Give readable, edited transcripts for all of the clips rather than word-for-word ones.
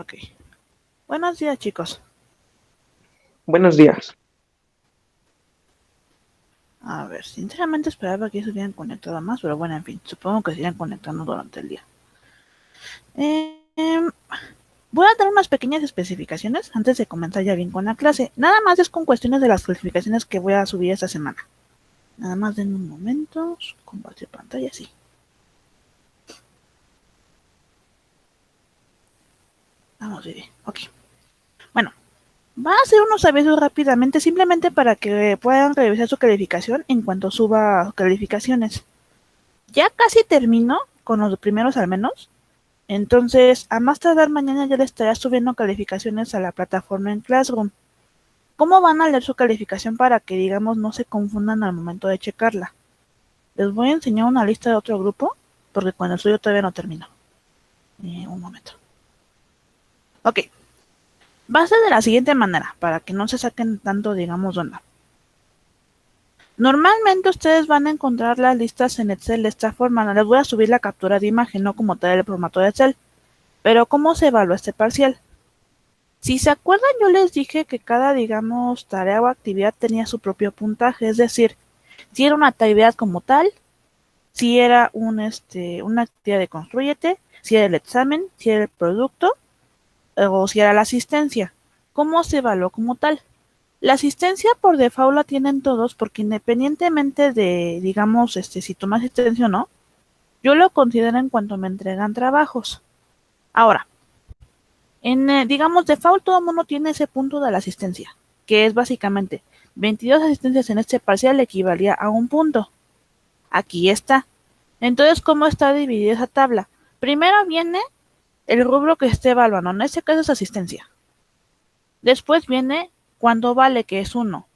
Ok. Buenos días, chicos. Buenos días. A ver, sinceramente esperaba que se hubieran conectado más, pero bueno, en fin, supongo que se irán conectando durante el día. Eh, Voy a dar unas pequeñas especificaciones antes de comenzar ya bien con la clase. Nada más es con cuestiones de las clasificaciones que voy a subir esta semana. Nada más den un momento. Compartir pantalla, sí. Vamos bien. Ok. Bueno, va a hacer unos avisos rápidamente, simplemente para que puedan revisar su calificación en cuanto suba calificaciones. Ya casi termino con los primeros al menos. Entonces, a más tardar mañana ya le estaré subiendo calificaciones a la plataforma en Classroom. ¿Cómo van a leer su calificación para que, digamos, no se confundan al momento de checarla? Les voy a enseñar una lista de otro grupo, porque con el suyo todavía no termino. Un momento. Ok. Va a ser de la siguiente manera, para que no se saquen tanto, digamos, de onda. Normalmente ustedes van a encontrar las listas en Excel de esta forma. No les voy a subir la captura de imagen, no como tal el formato de Excel. Pero ¿cómo se evalúa este parcial? Si se acuerdan, yo les dije que cada, digamos, tarea o actividad tenía su propio puntaje, es decir, si era una actividad como tal, si era una actividad de Construyete, si era el examen, si era el producto o si era la asistencia. ¿Cómo se evaluó como tal? La asistencia por default la tienen todos porque independientemente de, digamos, si tomas asistencia o no, yo lo considero en cuanto me entregan trabajos. Ahora, digamos, default todo el mundo tiene ese punto de la asistencia, que es básicamente 22 asistencias en este parcial equivalía a un punto. Aquí está. Entonces, ¿cómo está dividida esa tabla? Primero viene el rubro que esté evaluando, en este caso es asistencia. Después viene cuánto vale, que es 1.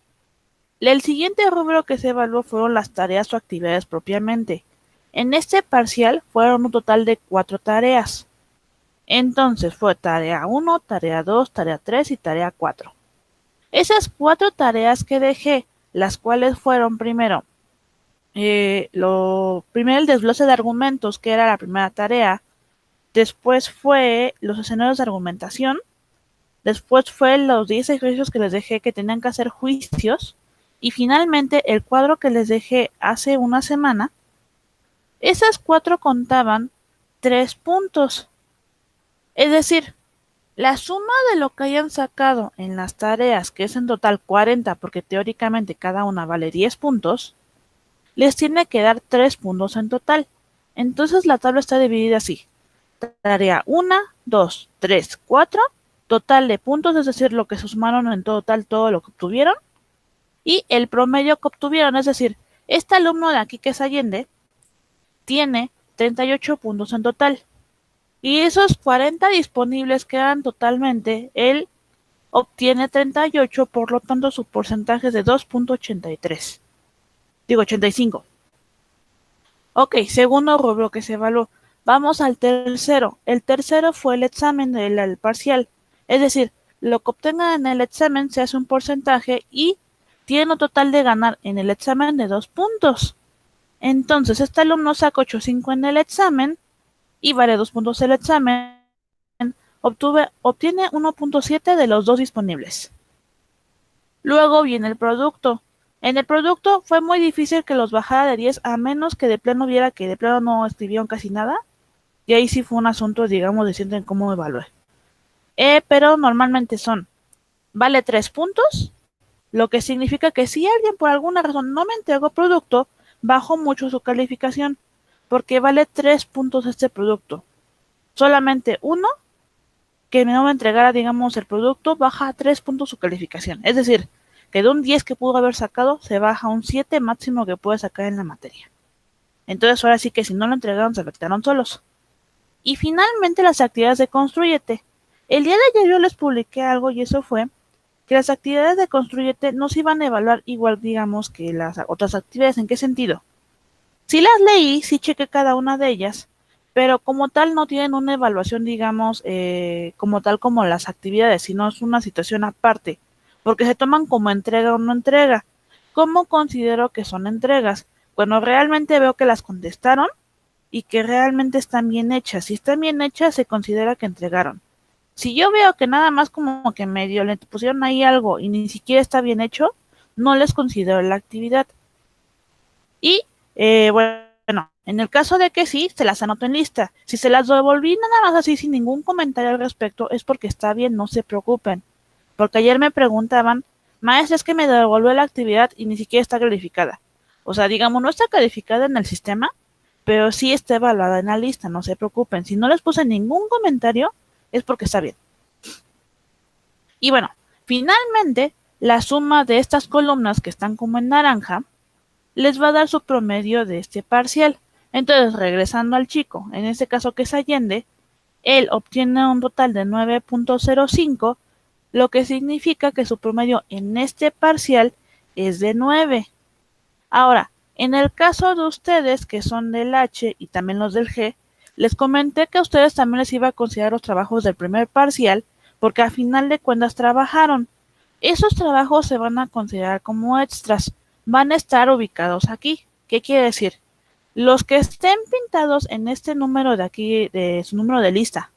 El siguiente rubro que se evaluó fueron las tareas o actividades propiamente. En este parcial fueron un total de 4 tareas. Entonces fue tarea 1, tarea 2, tarea 3 y tarea 4. Esas 4 tareas que dejé, las cuales fueron primero, primero el desglose de argumentos, que era la primera tarea. Después fue los escenarios de argumentación. Después fue los 10 ejercicios que les dejé que tenían que hacer juicios. Y finalmente el cuadro que les dejé hace una semana. Esas 4 contaban 3 puntos. Es decir, la suma de lo que hayan sacado en las tareas, que es en total 40, porque teóricamente cada una vale 10 puntos, les tiene que dar 3 puntos en total. Entonces la tabla está dividida así. Tarea 1, 2, 3, 4, total de puntos, es decir, lo que se sumaron en total, todo lo que obtuvieron, y el promedio que obtuvieron, es decir, este alumno de aquí que es Allende, tiene 38 puntos en total. Y esos 40 disponibles quedan totalmente, él obtiene 38, por lo tanto su porcentaje es de 2.83. Digo, 85. Ok, segundo rubro que se evaluó. Vamos al tercero. El tercero fue el examen del parcial. Es decir, lo que obtengan en el examen se hace un porcentaje y tiene un total de ganar en el examen de 2 puntos. Entonces, este alumno saca 8.5 en el examen y vale 2 puntos el examen. Obtiene 1.7 de los dos disponibles. Luego viene el producto. En el producto fue muy difícil que los bajara de 10, a menos que de plano viera que de plano no escribieron casi nada. Y ahí sí fue un asunto, digamos, de sienten cómo evalué. Pero normalmente vale 3 puntos, lo que significa que si alguien por alguna razón no me entregó producto, bajó mucho su calificación, porque vale 3 puntos este producto. Solamente uno que no me entregara, digamos, el producto, baja a 3 puntos su calificación. Es decir, que de un 10 que pudo haber sacado, se baja a un 7 máximo que puede sacar en la materia. Entonces ahora sí que si no lo entregaron, se afectaron solos. Y finalmente las actividades de Construyete. El día de ayer yo les publiqué algo y eso fue que las actividades de Construyete no se iban a evaluar igual, digamos, que las otras actividades. ¿En qué sentido? Sí las leí, sí chequé cada una de ellas, pero como tal no tienen una evaluación, digamos, como tal como las actividades, sino es una situación aparte, porque se toman como entrega o no entrega. ¿Cómo considero que son entregas? Cuando realmente veo que las contestaron y que realmente están bien hechas. Si están bien hechas, se considera que entregaron. Si yo veo que nada más como que medio le pusieron ahí algo y ni siquiera está bien hecho, no les considero la actividad. Y bueno, en el caso de que sí, se las anoto en lista. Si se las devolví nada más así sin ningún comentario al respecto, es porque está bien, no se preocupen. Porque ayer me preguntaban, maestra, es que me devolvió la actividad y ni siquiera está calificada. O sea, digamos, no está calificada en el sistema, pero sí está evaluada en la lista, no se preocupen. Si no les puse ningún comentario, es porque está bien. Y bueno, finalmente, la suma de estas columnas que están como en naranja, les va a dar su promedio de este parcial. Entonces, regresando al chico, en este caso que es Allende, él obtiene un total de 9.05, lo que significa que su promedio en este parcial es de 9. Ahora, en el caso de ustedes que son del H y también los del G, les comenté que a ustedes también les iba a considerar los trabajos del primer parcial porque a final de cuentas trabajaron. Esos trabajos se van a considerar como extras, van a estar ubicados aquí. ¿Qué quiere decir? Los que estén pintados en este número de aquí, de su número de lista,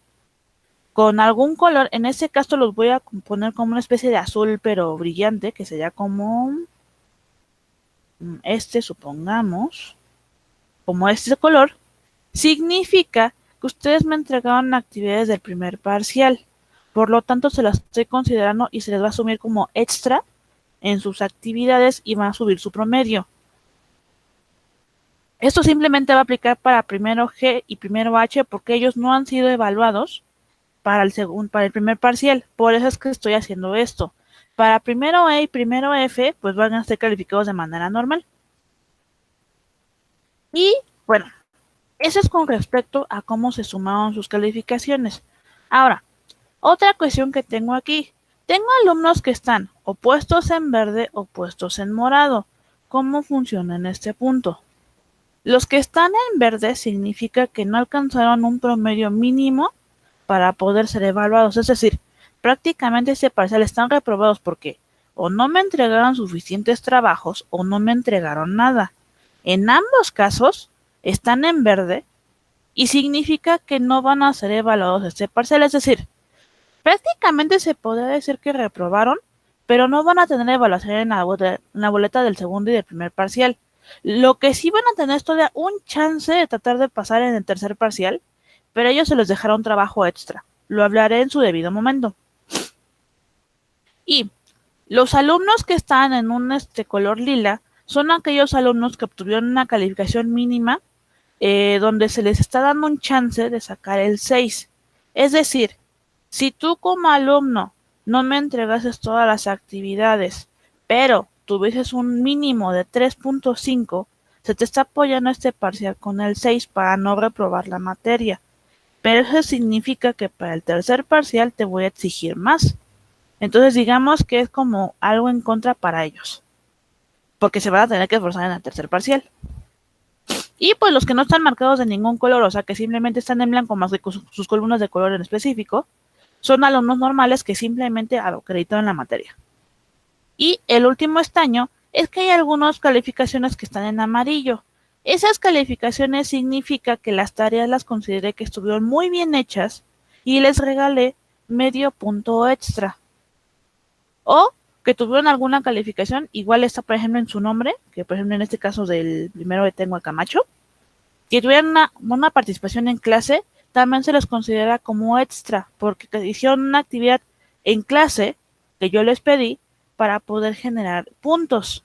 con algún color, en este caso los voy a poner como una especie de azul pero brillante, que sería como este, supongamos, como este color, significa que ustedes me entregaron actividades del primer parcial. Por lo tanto, se las estoy considerando y se les va a asumir como extra en sus actividades y van a subir su promedio. Esto simplemente va a aplicar para primero G y primero H porque ellos no han sido evaluados para el primer parcial. Por eso es que estoy haciendo esto. Para primero E y primero F, pues van a ser calificados de manera normal. Y bueno, eso es con respecto a cómo se sumaron sus calificaciones. Ahora, otra cuestión que tengo aquí. Tengo alumnos que están o puestos en verde o puestos en morado. ¿Cómo funciona en este punto? Los que están en verde significa que no alcanzaron un promedio mínimo para poder ser evaluados. Es decir, prácticamente este parcial están reprobados porque o no me entregaron suficientes trabajos o no me entregaron nada. En ambos casos están en verde y significa que no van a ser evaluados este parcial. Es decir, prácticamente se podría decir que reprobaron, pero no van a tener evaluación en la boleta del segundo y del primer parcial. Lo que sí van a tener es todavía un chance de tratar de pasar en el tercer parcial, pero ellos se les dejará un trabajo extra. Lo hablaré en su debido momento. Y los alumnos que están en un color lila son aquellos alumnos que obtuvieron una calificación mínima donde se les está dando un chance de sacar el 6. Es decir, si tú como alumno no me entregases todas las actividades, pero tuvieses un mínimo de 3.5, se te está apoyando este parcial con el 6 para no reprobar la materia. Pero eso significa que para el tercer parcial te voy a exigir más. Entonces digamos que es como algo en contra para ellos, porque se van a tener que esforzar en el tercer parcial. Y pues los que no están marcados de ningún color, o sea que simplemente están en blanco más que sus columnas de color en específico, son alumnos normales que simplemente acreditan la materia. Y el último estaño es que hay algunas calificaciones que están en amarillo. Esas calificaciones significa que las tareas las consideré que estuvieron muy bien hechas y les regalé medio punto extra. O que tuvieron alguna calificación, igual está por ejemplo en su nombre, que por ejemplo en este caso del primero que tengo a Camacho, que tuvieran una participación en clase, también se les considera como extra, porque hicieron una actividad en clase que yo les pedí para poder generar puntos.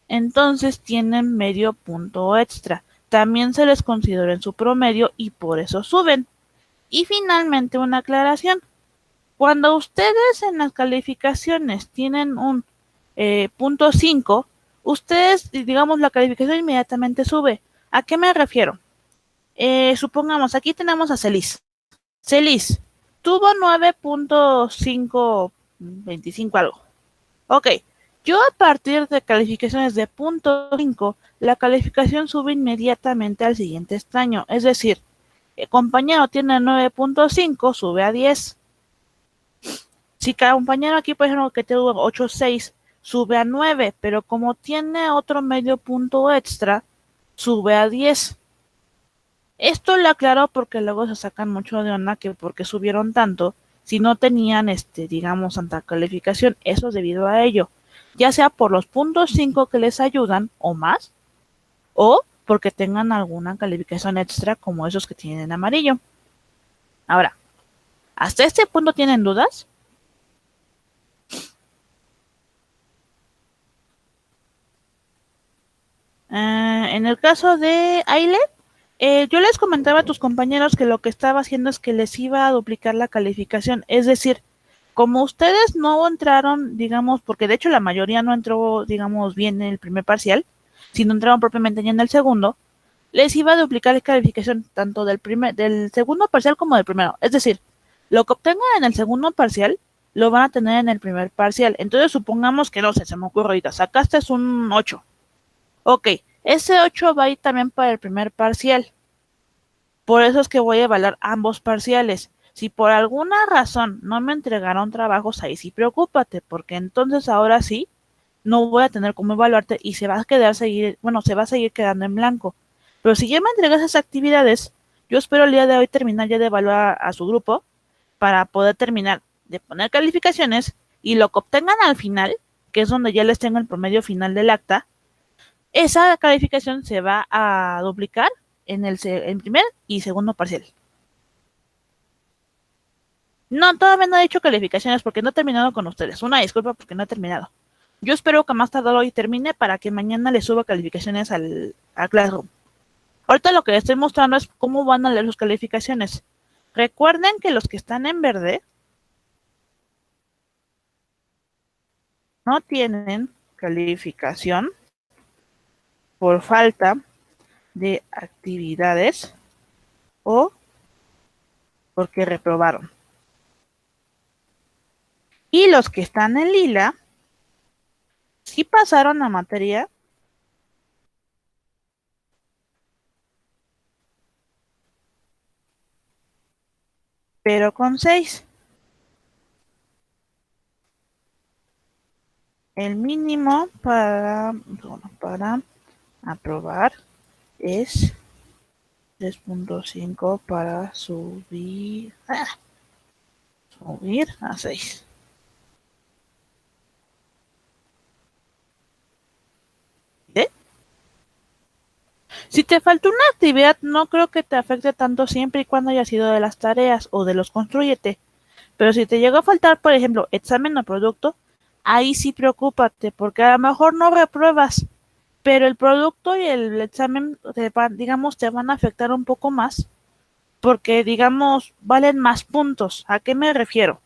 Entonces tienen medio punto extra. También se les considera en su promedio y por eso suben. Y finalmente una aclaración. Cuando ustedes en las calificaciones tienen un punto 5, ustedes, digamos, la calificación inmediatamente sube. ¿A qué me refiero? Supongamos, aquí tenemos a Celis. Celis tuvo 9.525 algo. Ok, yo a partir de calificaciones de punto 5, la calificación sube inmediatamente al siguiente estaño. Es decir, el compañero tiene 9.5, sube a 10. Si cada compañero aquí, por ejemplo, que tuvo 8.6, sube a 9, pero como tiene otro medio punto extra, sube a 10. Esto lo aclaro porque luego se sacan mucho de onda que porque subieron tanto, si no tenían, digamos, tanta calificación. Eso es debido a ello, ya sea por los puntos 5 que les ayudan o más, o porque tengan alguna calificación extra como esos que tienen en amarillo. Ahora, ¿hasta este punto tienen dudas? En el caso de Aile, yo les comentaba a tus compañeros que lo que estaba haciendo es que les iba a duplicar la calificación. Es decir, como ustedes no entraron, digamos, porque de hecho la mayoría no entró, digamos, bien en el primer parcial, sino entraron propiamente ya en el segundo, les iba a duplicar la calificación tanto del segundo parcial como del primero. Es decir, lo que obtengan en el segundo parcial lo van a tener en el primer parcial. Entonces supongamos que, no sé, se me ocurre ahorita, sacaste un 8. Ok, ese 8 va a ir también para el primer parcial. Por eso es que voy a evaluar ambos parciales. Si por alguna razón no me entregaron trabajos, ahí sí preocúpate, porque entonces ahora sí no voy a tener cómo evaluarte y se va a se va a seguir quedando en blanco. Pero si ya me entregas esas actividades, yo espero el día de hoy terminar ya de evaluar a su grupo para poder terminar de poner calificaciones y lo que obtengan al final, que es donde ya les tengo el promedio final del acta, esa calificación se va a duplicar en primer y segundo parcial. No, todavía no he hecho calificaciones porque no he terminado con ustedes. Una disculpa porque no he terminado. Yo espero que más tarde hoy termine para que mañana les suba calificaciones al Classroom. Ahorita lo que les estoy mostrando es cómo van a leer sus calificaciones. Recuerden que los que están en verde no tienen calificación por falta de actividades o porque reprobaron. Y los que están en lila sí pasaron la materia, pero con 6. El mínimo para aprobar es 3.5 para subir a 6. ¿Eh? Si te faltó una actividad, no creo que te afecte tanto siempre y cuando haya sido de las tareas o de los construyete. Pero si te llegó a faltar, por ejemplo, examen o producto, ahí sí preocúpate, porque a lo mejor no repruebas, pero el producto y el examen, digamos, te van a afectar un poco más, porque, digamos, valen más puntos. ¿A qué me refiero?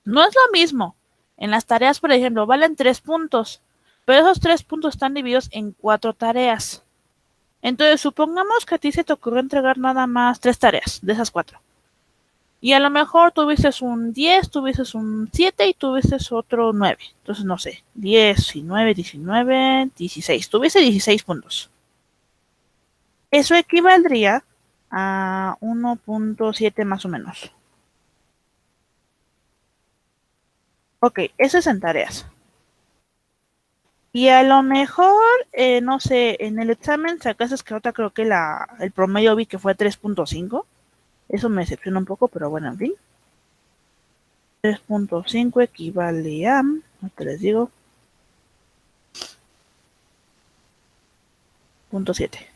No es lo mismo. En las tareas, por ejemplo, valen 3 puntos, pero esos 3 puntos están divididos en 4 tareas. Entonces, supongamos que a ti se te ocurrió entregar nada más 3 tareas de esas 4. Y a lo mejor tuviste un 10, tuviste un 7 y tuviste otro 9. Entonces, no sé, 10 y 9, 19, 16. Tuviste 16 puntos. Eso equivaldría a 1.7 más o menos. Ok, eso es en tareas. Y a lo mejor, no sé, en el examen sacaste que otra creo que el promedio vi que fue 3.5. Eso me decepciona un poco, pero bueno, en fin. 3.5 equivale a, no te les digo, 0.7.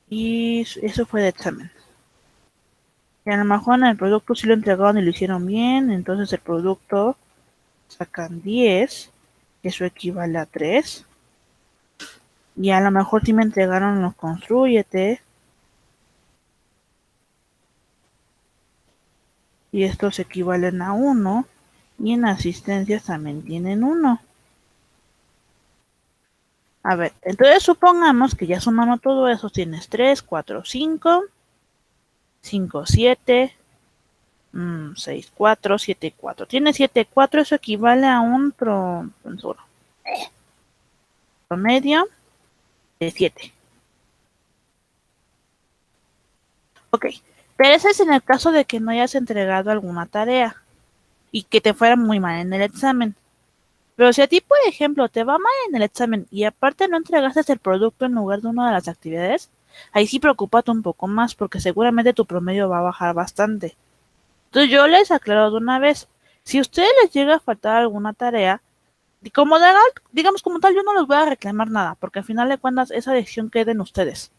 Y eso fue de examen. Y a lo mejor en el producto sí lo entregaron y lo hicieron bien, entonces el producto sacan 10, eso equivale a 3. Y a lo mejor sí me entregaron los construyete. Y estos equivalen a 1. Y en asistencias también tienen 1. A ver, entonces supongamos que ya sumando todo eso tienes 3, 4, 5, 5, 7, 6, 4, 7, 4. Tienes 7, 4, eso equivale a un promedio de 7. Ok, pero ese es en el caso de que no hayas entregado alguna tarea y que te fuera muy mal en el examen. Pero si a ti, por ejemplo, te va mal en el examen y aparte no entregaste el producto en lugar de una de las actividades, ahí sí preocúpate un poco más porque seguramente tu promedio va a bajar bastante. Entonces yo les aclaro de una vez, si a ustedes les llega a faltar alguna tarea, digamos como tal, yo no les voy a reclamar nada, porque al final de cuentas esa decisión queda en ustedes.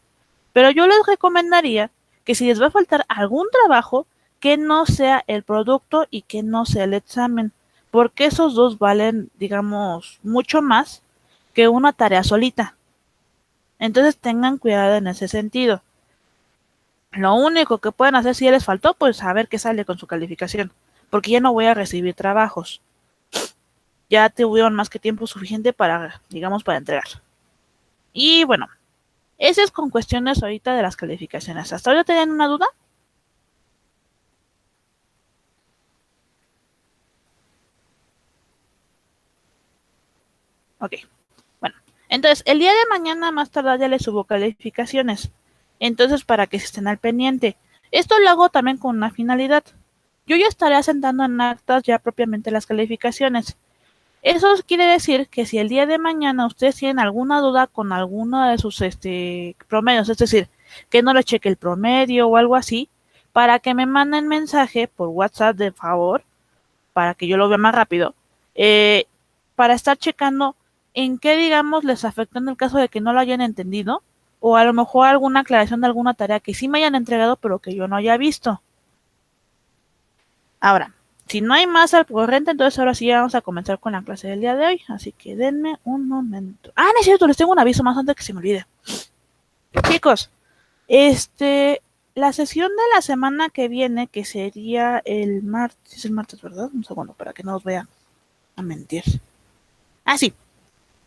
Pero yo les recomendaría que si les va a faltar algún trabajo, que no sea el producto y que no sea el examen, porque esos dos valen, digamos, mucho más que una tarea solita. Entonces tengan cuidado en ese sentido. Lo único que pueden hacer si les faltó, pues saber qué sale con su calificación, porque ya no voy a recibir trabajos. Ya tuvieron más que tiempo suficiente para, digamos, para entregar. Y bueno, eso es con cuestiones ahorita de las calificaciones. ¿Hasta ahora tenían una duda? Ok, bueno. Entonces, el día de mañana más tardar ya les subo calificaciones. Entonces, para que se estén al pendiente. Esto lo hago también con una finalidad. Yo ya estaré asentando en actas ya propiamente las calificaciones. Eso quiere decir que si el día de mañana ustedes tienen alguna duda con alguno de sus promedios, es decir, que no les cheque el promedio o algo así, para que me manden mensaje por WhatsApp de favor, para que yo lo vea más rápido, eh, para estar checando en qué, digamos, les afectó en el caso de que no lo hayan entendido, o a lo mejor alguna aclaración de alguna tarea que sí me hayan entregado, pero que yo no haya visto. Ahora, si no hay más al corriente, entonces ahora sí vamos a comenzar con la clase del día de hoy. Así que denme un momento. Ah, no es cierto, les tengo un aviso más antes que se me olvide. Chicos, la sesión de la semana que viene, que sería el martes, es el martes, ¿verdad? Un segundo, para que no os vaya a mentir. Ah, sí.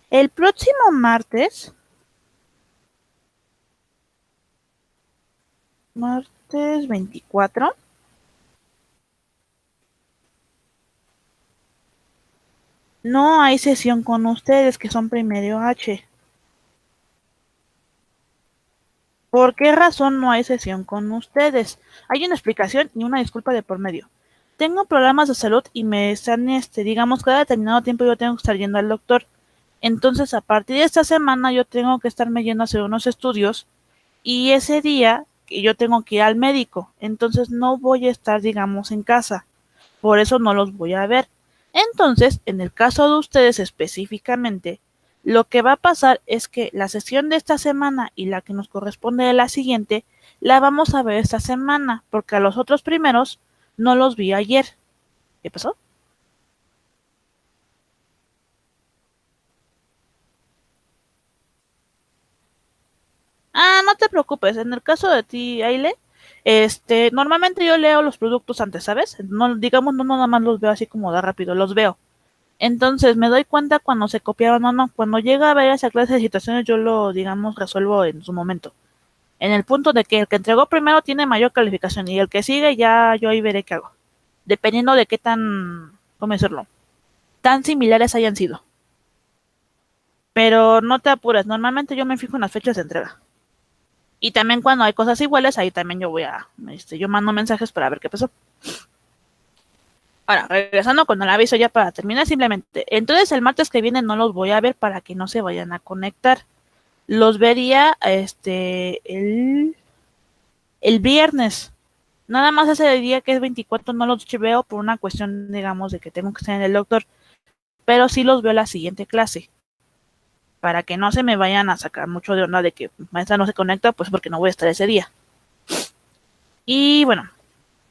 El próximo martes 24, no hay sesión con ustedes, que son primero H. ¿Por qué razón no hay sesión con ustedes? Hay una explicación y una disculpa de por medio. Tengo problemas de salud y me están, digamos, cada determinado tiempo yo tengo que estar yendo al doctor. Entonces, a partir de esta semana yo tengo que estarme yendo a hacer unos estudios y ese día yo tengo que ir al médico. Entonces no voy a estar, digamos, en casa. Por eso no los voy a ver. Entonces, en el caso de ustedes específicamente, lo que va a pasar es que la sesión de esta semana y la que nos corresponde de la siguiente, la vamos a ver esta semana, porque a los otros primeros no los vi ayer. ¿Qué pasó? Ah, no te preocupes, en el caso de ti, Aile, normalmente yo leo los productos antes, ¿sabes? No, digamos, no nada más los veo así como de rápido, los veo. Entonces me doy cuenta cuando se copiaron o no. Cuando llega a ver esa clase de situaciones, yo lo, digamos, resuelvo en su momento. En el punto de que el que entregó primero tiene mayor calificación y el que sigue ya yo ahí veré qué hago. Dependiendo de qué tan, ¿cómo decirlo? Tan similares hayan sido. Pero no te apures, normalmente yo me fijo en las fechas de entrega. Y también cuando hay cosas iguales, ahí también yo voy a, yo mando mensajes para ver qué pasó. Ahora, regresando con el aviso ya para terminar simplemente. Entonces el martes que viene no los voy a ver para que no se vayan a conectar. Los vería el viernes. Nada más ese día que es 24 no los veo por una cuestión, digamos, de que tengo que estar en el doctor. Pero sí los veo la siguiente clase. Para que no se me vayan a sacar mucho de onda de que maestra no se conecta, pues porque no voy a estar ese día. Y bueno,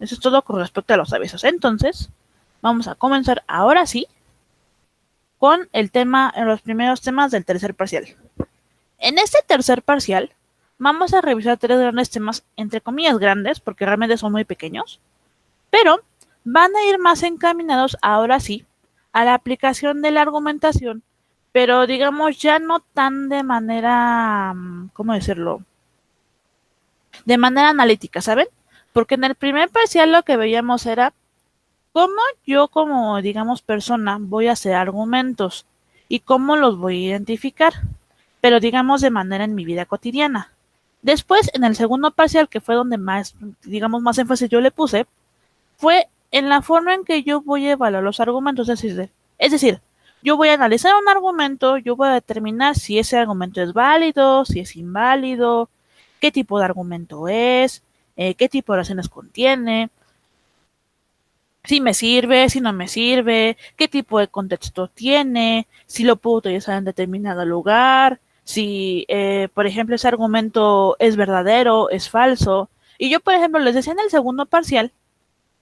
eso es todo con respecto a los avisos. Entonces, vamos a comenzar ahora sí con el tema, los primeros temas del tercer parcial. En este tercer parcial, vamos a revisar tres grandes temas, entre comillas grandes, porque realmente son muy pequeños, pero van a ir más encaminados ahora sí a la aplicación de la argumentación, pero digamos ya no tan de manera, ¿cómo decirlo? De manera analítica, ¿saben? Porque en el primer parcial lo que veíamos era cómo yo como, digamos, persona voy a hacer argumentos y cómo los voy a identificar, pero digamos de manera en mi vida cotidiana. Después, en el segundo parcial, que fue donde más, digamos, más énfasis yo le puse, fue en la forma en que yo voy a evaluar los argumentos, es decir, Yo voy a analizar un argumento, yo voy a determinar si ese argumento es válido, si es inválido, qué tipo de argumento es, qué tipo de oraciones contiene, si me sirve, si no me sirve, qué tipo de contexto tiene, si lo puedo utilizar en determinado lugar, si, por ejemplo, ese argumento es verdadero, es falso. Y yo, por ejemplo, les decía en el segundo parcial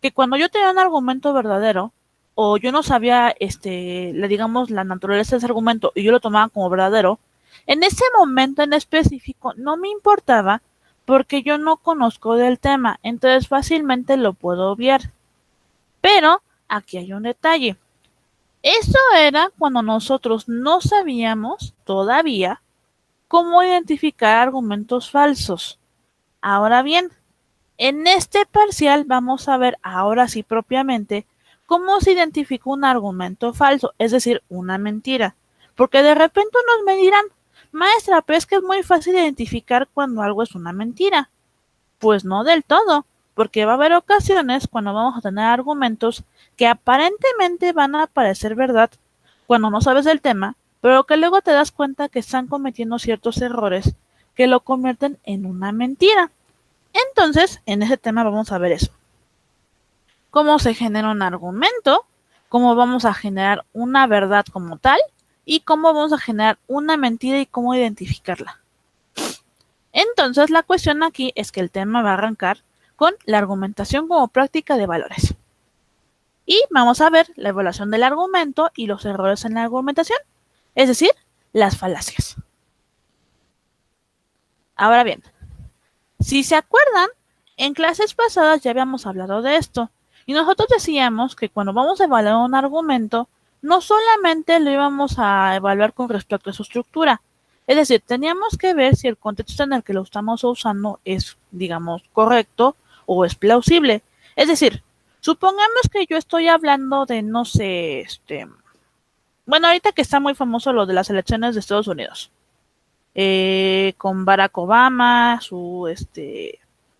que cuando yo tenía un argumento verdadero, o yo no sabía, digamos, la naturaleza de ese argumento y yo lo tomaba como verdadero, en ese momento en específico no me importaba porque yo no conozco del tema, entonces fácilmente lo puedo obviar. Pero aquí hay un detalle. Eso era cuando nosotros no sabíamos todavía cómo identificar argumentos falsos. Ahora bien, en este parcial vamos a ver ahora sí propiamente cómo se identifica un argumento falso, es decir, una mentira. Porque de repente unos me dirán, maestra, pero es que es muy fácil identificar cuando algo es una mentira. Pues no del todo, porque va a haber ocasiones cuando vamos a tener argumentos que aparentemente van a parecer verdad cuando no sabes del tema, pero que luego te das cuenta que están cometiendo ciertos errores que lo convierten en una mentira. Entonces, en ese tema vamos a ver eso. Cómo se genera un argumento, cómo vamos a generar una verdad como tal y cómo vamos a generar una mentira y cómo identificarla. Entonces, la cuestión aquí es que el tema va a arrancar con la argumentación como práctica de valores. Y vamos a ver la evaluación del argumento y los errores en la argumentación, es decir, las falacias. Ahora bien, si se acuerdan, en clases pasadas ya habíamos hablado de esto, y nosotros decíamos que cuando vamos a evaluar un argumento, no solamente lo íbamos a evaluar con respecto a su estructura, es decir, teníamos que ver si el contexto en el que lo estamos usando es, digamos, correcto o es plausible. Es decir, supongamos que yo estoy hablando de, no sé, bueno, ahorita que está muy famoso lo de las elecciones de Estados Unidos, con Barack Obama,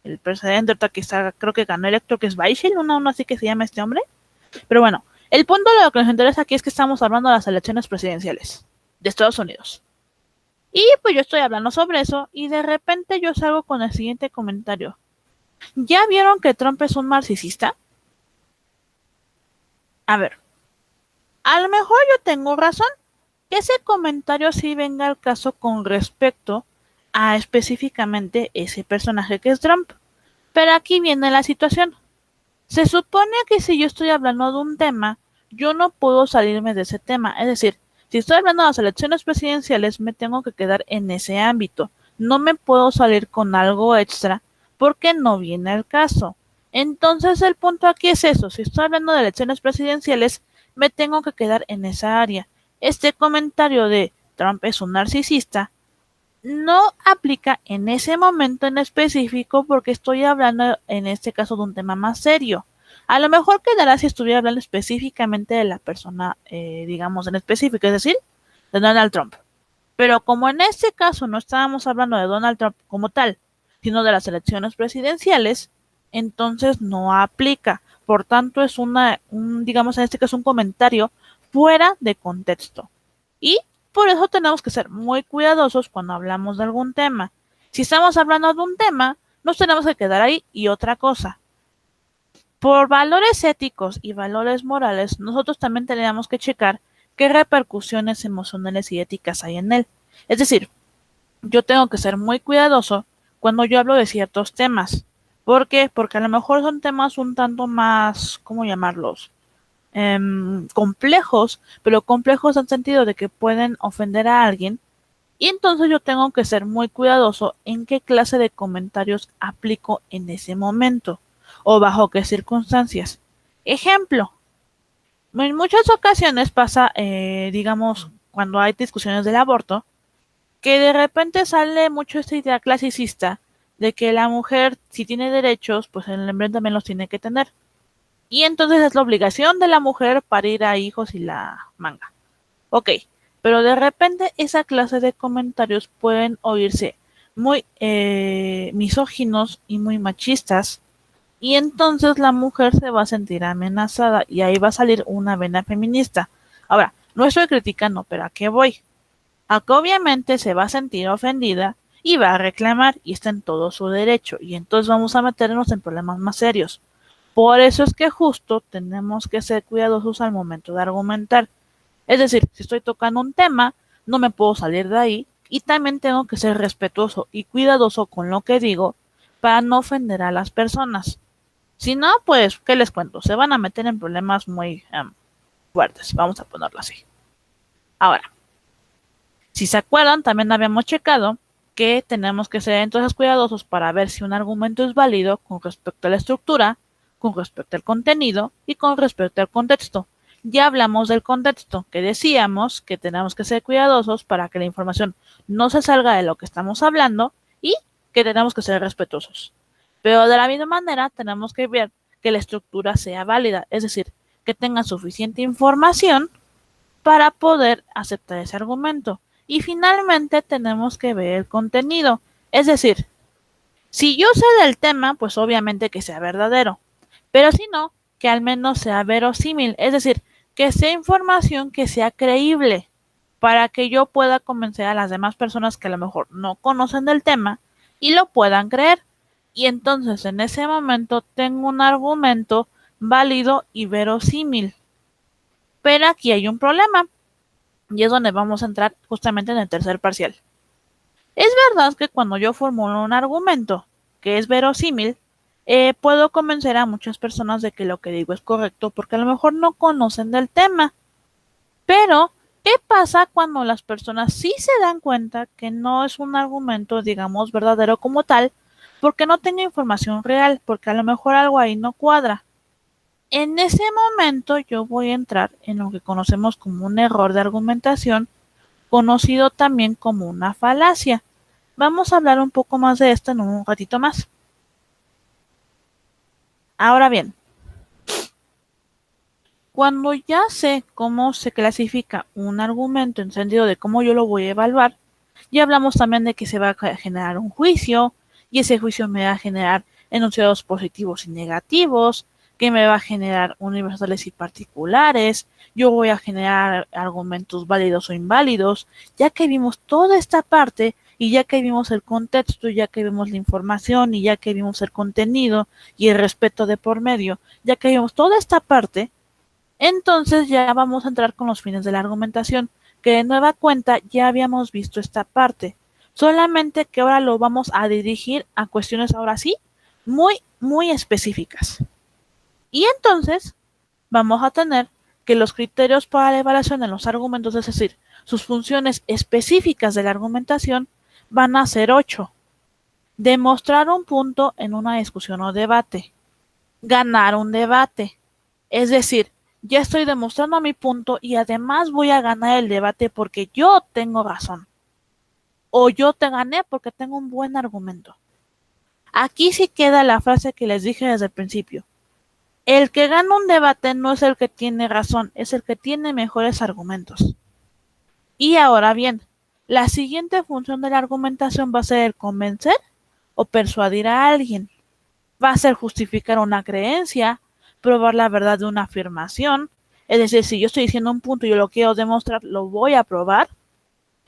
el presidente ahorita que está, creo que ganó electo, que es Biden, uno así que se llama este hombre. Pero bueno, el punto de lo que nos interesa aquí es que estamos hablando de las elecciones presidenciales de Estados Unidos. Y pues yo estoy hablando sobre eso y de repente yo salgo con el siguiente comentario. ¿Ya vieron que Trump es un narcisista? A ver, a lo mejor yo tengo razón, que ese comentario sí venga al caso con respecto a específicamente ese personaje que es Trump. Pero aquí viene la situación. Se supone que si yo estoy hablando de un tema, yo no puedo salirme de ese tema. Es decir, si estoy hablando de las elecciones presidenciales, me tengo que quedar en ese ámbito. No me puedo salir con algo extra porque no viene al caso. Entonces el punto aquí es eso. Si estoy hablando de elecciones presidenciales, me tengo que quedar en esa área. Este comentario de Trump es un narcisista no aplica en ese momento en específico porque estoy hablando en este caso de un tema más serio. A lo mejor quedará si estuviera hablando específicamente de la persona, digamos, en específico, es decir, de Donald Trump. Pero como en este caso no estábamos hablando de Donald Trump como tal, sino de las elecciones presidenciales, entonces no aplica. Por tanto, es digamos en este caso, un comentario fuera de contexto. Y por eso tenemos que ser muy cuidadosos cuando hablamos de algún tema. Si estamos hablando de un tema, nos tenemos que quedar ahí. Y otra cosa, por valores éticos y valores morales, nosotros también tenemos que checar qué repercusiones emocionales y éticas hay en él. Es decir, yo tengo que ser muy cuidadoso cuando yo hablo de ciertos temas. ¿Por qué? Porque a lo mejor son temas un tanto más, ¿cómo llamarlos? Complejos, pero complejos en el sentido de que pueden ofender a alguien. Y entonces yo tengo que ser muy cuidadoso en qué clase de comentarios aplico en ese momento o bajo qué circunstancias. Ejemplo, en muchas ocasiones pasa, digamos, cuando hay discusiones del aborto, que de repente sale mucho esta idea clasicista de que la mujer, si tiene derechos, pues el hombre también los tiene que tener. Y entonces es la obligación de la mujer parir a hijos y la manga. Ok, pero de repente esa clase de comentarios pueden oírse muy misóginos y muy machistas. Y entonces la mujer se va a sentir amenazada y ahí va a salir una vena feminista. Ahora, No estoy criticando, pero ¿a qué voy? A que obviamente se va a sentir ofendida y va a reclamar y está en todo su derecho y entonces vamos a meternos en problemas más serios. Por eso es que justo tenemos que ser cuidadosos al momento de argumentar. Es decir, si estoy tocando un tema, no me puedo salir de ahí y también tengo que ser respetuoso y cuidadoso con lo que digo para no ofender a las personas. Si no, pues, ¿qué les cuento? Se van a meter en problemas muy fuertes, vamos a ponerlo así. Ahora, si se acuerdan, también habíamos checado que tenemos que ser entonces cuidadosos para ver si un argumento es válido con respecto a la estructura, con respecto al contenido y con respecto al contexto. Ya hablamos del contexto, que decíamos que tenemos que ser cuidadosos para que la información no se salga de lo que estamos hablando y que tenemos que ser respetuosos. Pero de la misma manera tenemos que ver que la estructura sea válida, es decir, que tenga suficiente información para poder aceptar ese argumento. Y finalmente tenemos que ver el contenido. Es decir, si yo sé del tema, pues obviamente que sea verdadero. Pero si no, que al menos sea verosímil. Es decir, que sea información que sea creíble para que yo pueda convencer a las demás personas que a lo mejor no conocen del tema y lo puedan creer. Y entonces en ese momento tengo un argumento válido y verosímil. Pero aquí hay un problema. Y es donde vamos a entrar justamente en el tercer parcial. Es verdad que cuando yo formulo un argumento que es verosímil, puedo convencer a muchas personas de que lo que digo es correcto porque a lo mejor no conocen del tema. Pero, ¿qué pasa cuando las personas sí se dan cuenta que no es un argumento, digamos, verdadero como tal, porque no tengo información real, porque a lo mejor algo ahí no cuadra? En ese momento yo voy a entrar en lo que conocemos como un error de argumentación, conocido también como una falacia. Vamos a hablar un poco más de esto en un ratito más. Ahora bien, cuando ya sé cómo se clasifica un argumento en sentido de cómo yo lo voy a evaluar, ya hablamos también de que se va a generar un juicio y ese juicio me va a generar enunciados positivos y negativos, que me va a generar universales y particulares, yo voy a generar argumentos válidos o inválidos, ya que vimos toda esta parte y ya que vimos el contexto, ya que vimos la información y ya que vimos el contenido y el respeto de por medio, ya que vimos toda esta parte, entonces ya vamos a entrar con los fines de la argumentación, que de nueva cuenta ya habíamos visto esta parte, solamente que ahora lo vamos a dirigir a cuestiones ahora sí muy específicas. Y entonces vamos a tener que los criterios para la evaluación de los argumentos, es decir, sus funciones específicas de la argumentación, van a ser 8. Demostrar un punto en una discusión o debate. Ganar un debate. Es decir, ya estoy demostrando mi punto y además voy a ganar el debate porque yo tengo razón. O yo te gané porque tengo un buen argumento. Aquí sí queda la frase que les dije desde el principio. El que gana un debate no es el que tiene razón, es el que tiene mejores argumentos. Y ahora bien, la siguiente función de la argumentación va a ser el convencer o persuadir a alguien. Va a ser justificar una creencia, probar la verdad de una afirmación. Es decir, si yo estoy diciendo un punto y yo lo quiero demostrar, lo voy a probar.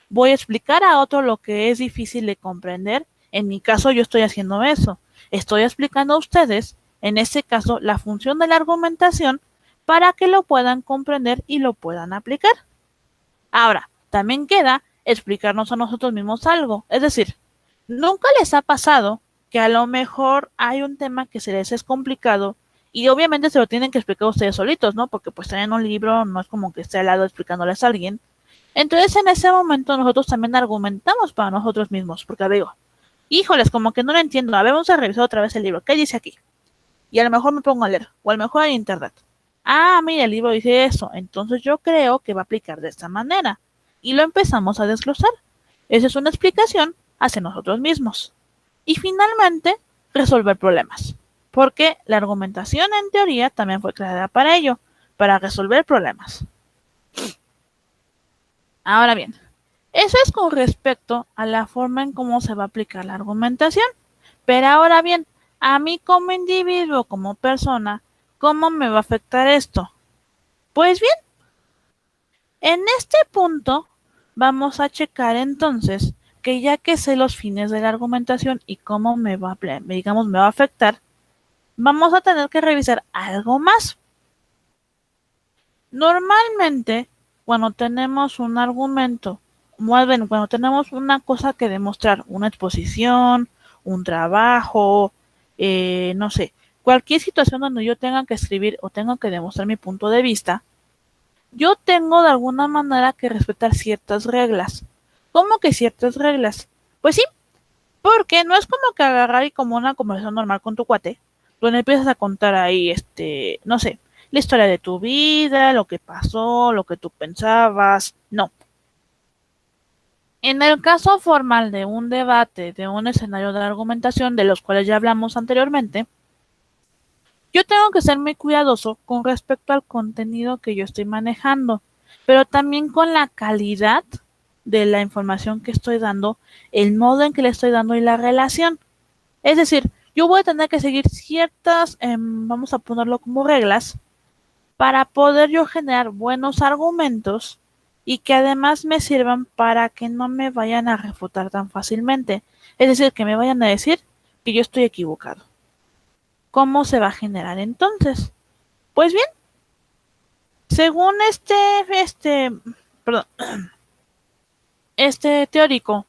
Voy a explicar a otro lo que es difícil de comprender. En mi caso, yo estoy haciendo eso. Estoy explicando a ustedes, en este caso, la función de la argumentación para que lo puedan comprender y lo puedan aplicar. Ahora, también queda explicarnos a nosotros mismos algo. Es decir, ¿nunca les ha pasado que a lo mejor hay un tema que se les es complicado y obviamente se lo tienen que explicar ustedes solitos, ¿no? Porque pues en un libro no es como que esté al lado explicándoles a alguien. Entonces en ese momento nosotros también argumentamos para nosotros mismos, porque digo, híjoles, como que no lo entiendo, a ver, vamos a revisar otra vez el libro, ¿qué dice aquí? Y a lo mejor me pongo a leer, o a lo mejor en internet. Ah, mira, el libro dice eso, entonces yo creo que va a aplicar de esta manera. Y lo empezamos a desglosar. Esa es una explicación hacia nosotros mismos. Y finalmente, resolver problemas. Porque la argumentación en teoría también fue creada para ello, para resolver problemas. Ahora bien, eso es con respecto a la forma en cómo se va a aplicar la argumentación. Pero ahora bien, a mí como individuo, como persona, ¿cómo me va a afectar esto? Pues bien, En este punto vamos a checar entonces que ya que sé los fines de la argumentación y cómo me va a afectar, vamos a tener que revisar algo más. Normalmente, cuando tenemos un argumento, más bien, cuando tenemos una cosa que demostrar, una exposición, un trabajo, no sé, cualquier situación donde yo tenga que escribir o tenga que demostrar mi punto de vista, yo tengo de alguna manera que respetar ciertas reglas. ¿Cómo que ciertas reglas? Pues sí, porque no es como que agarrar y como una conversación normal con tu cuate, donde empiezas a contar ahí, no sé, la historia de tu vida, lo que pasó, lo que tú pensabas. No. En el caso formal de un debate, de un escenario de argumentación, de los cuales ya hablamos anteriormente, yo tengo que ser muy cuidadoso con respecto al contenido que yo estoy manejando, pero también con la calidad de la información que estoy dando, el modo en que le estoy dando y la relación. Es decir, yo voy a tener que seguir ciertas, vamos a ponerlo como reglas, para poder yo generar buenos argumentos y que además me sirvan para que no me vayan a refutar tan fácilmente. Es decir, que me vayan a decir que yo estoy equivocado. ¿Cómo se va a generar entonces? Pues bien, según perdón, este teórico,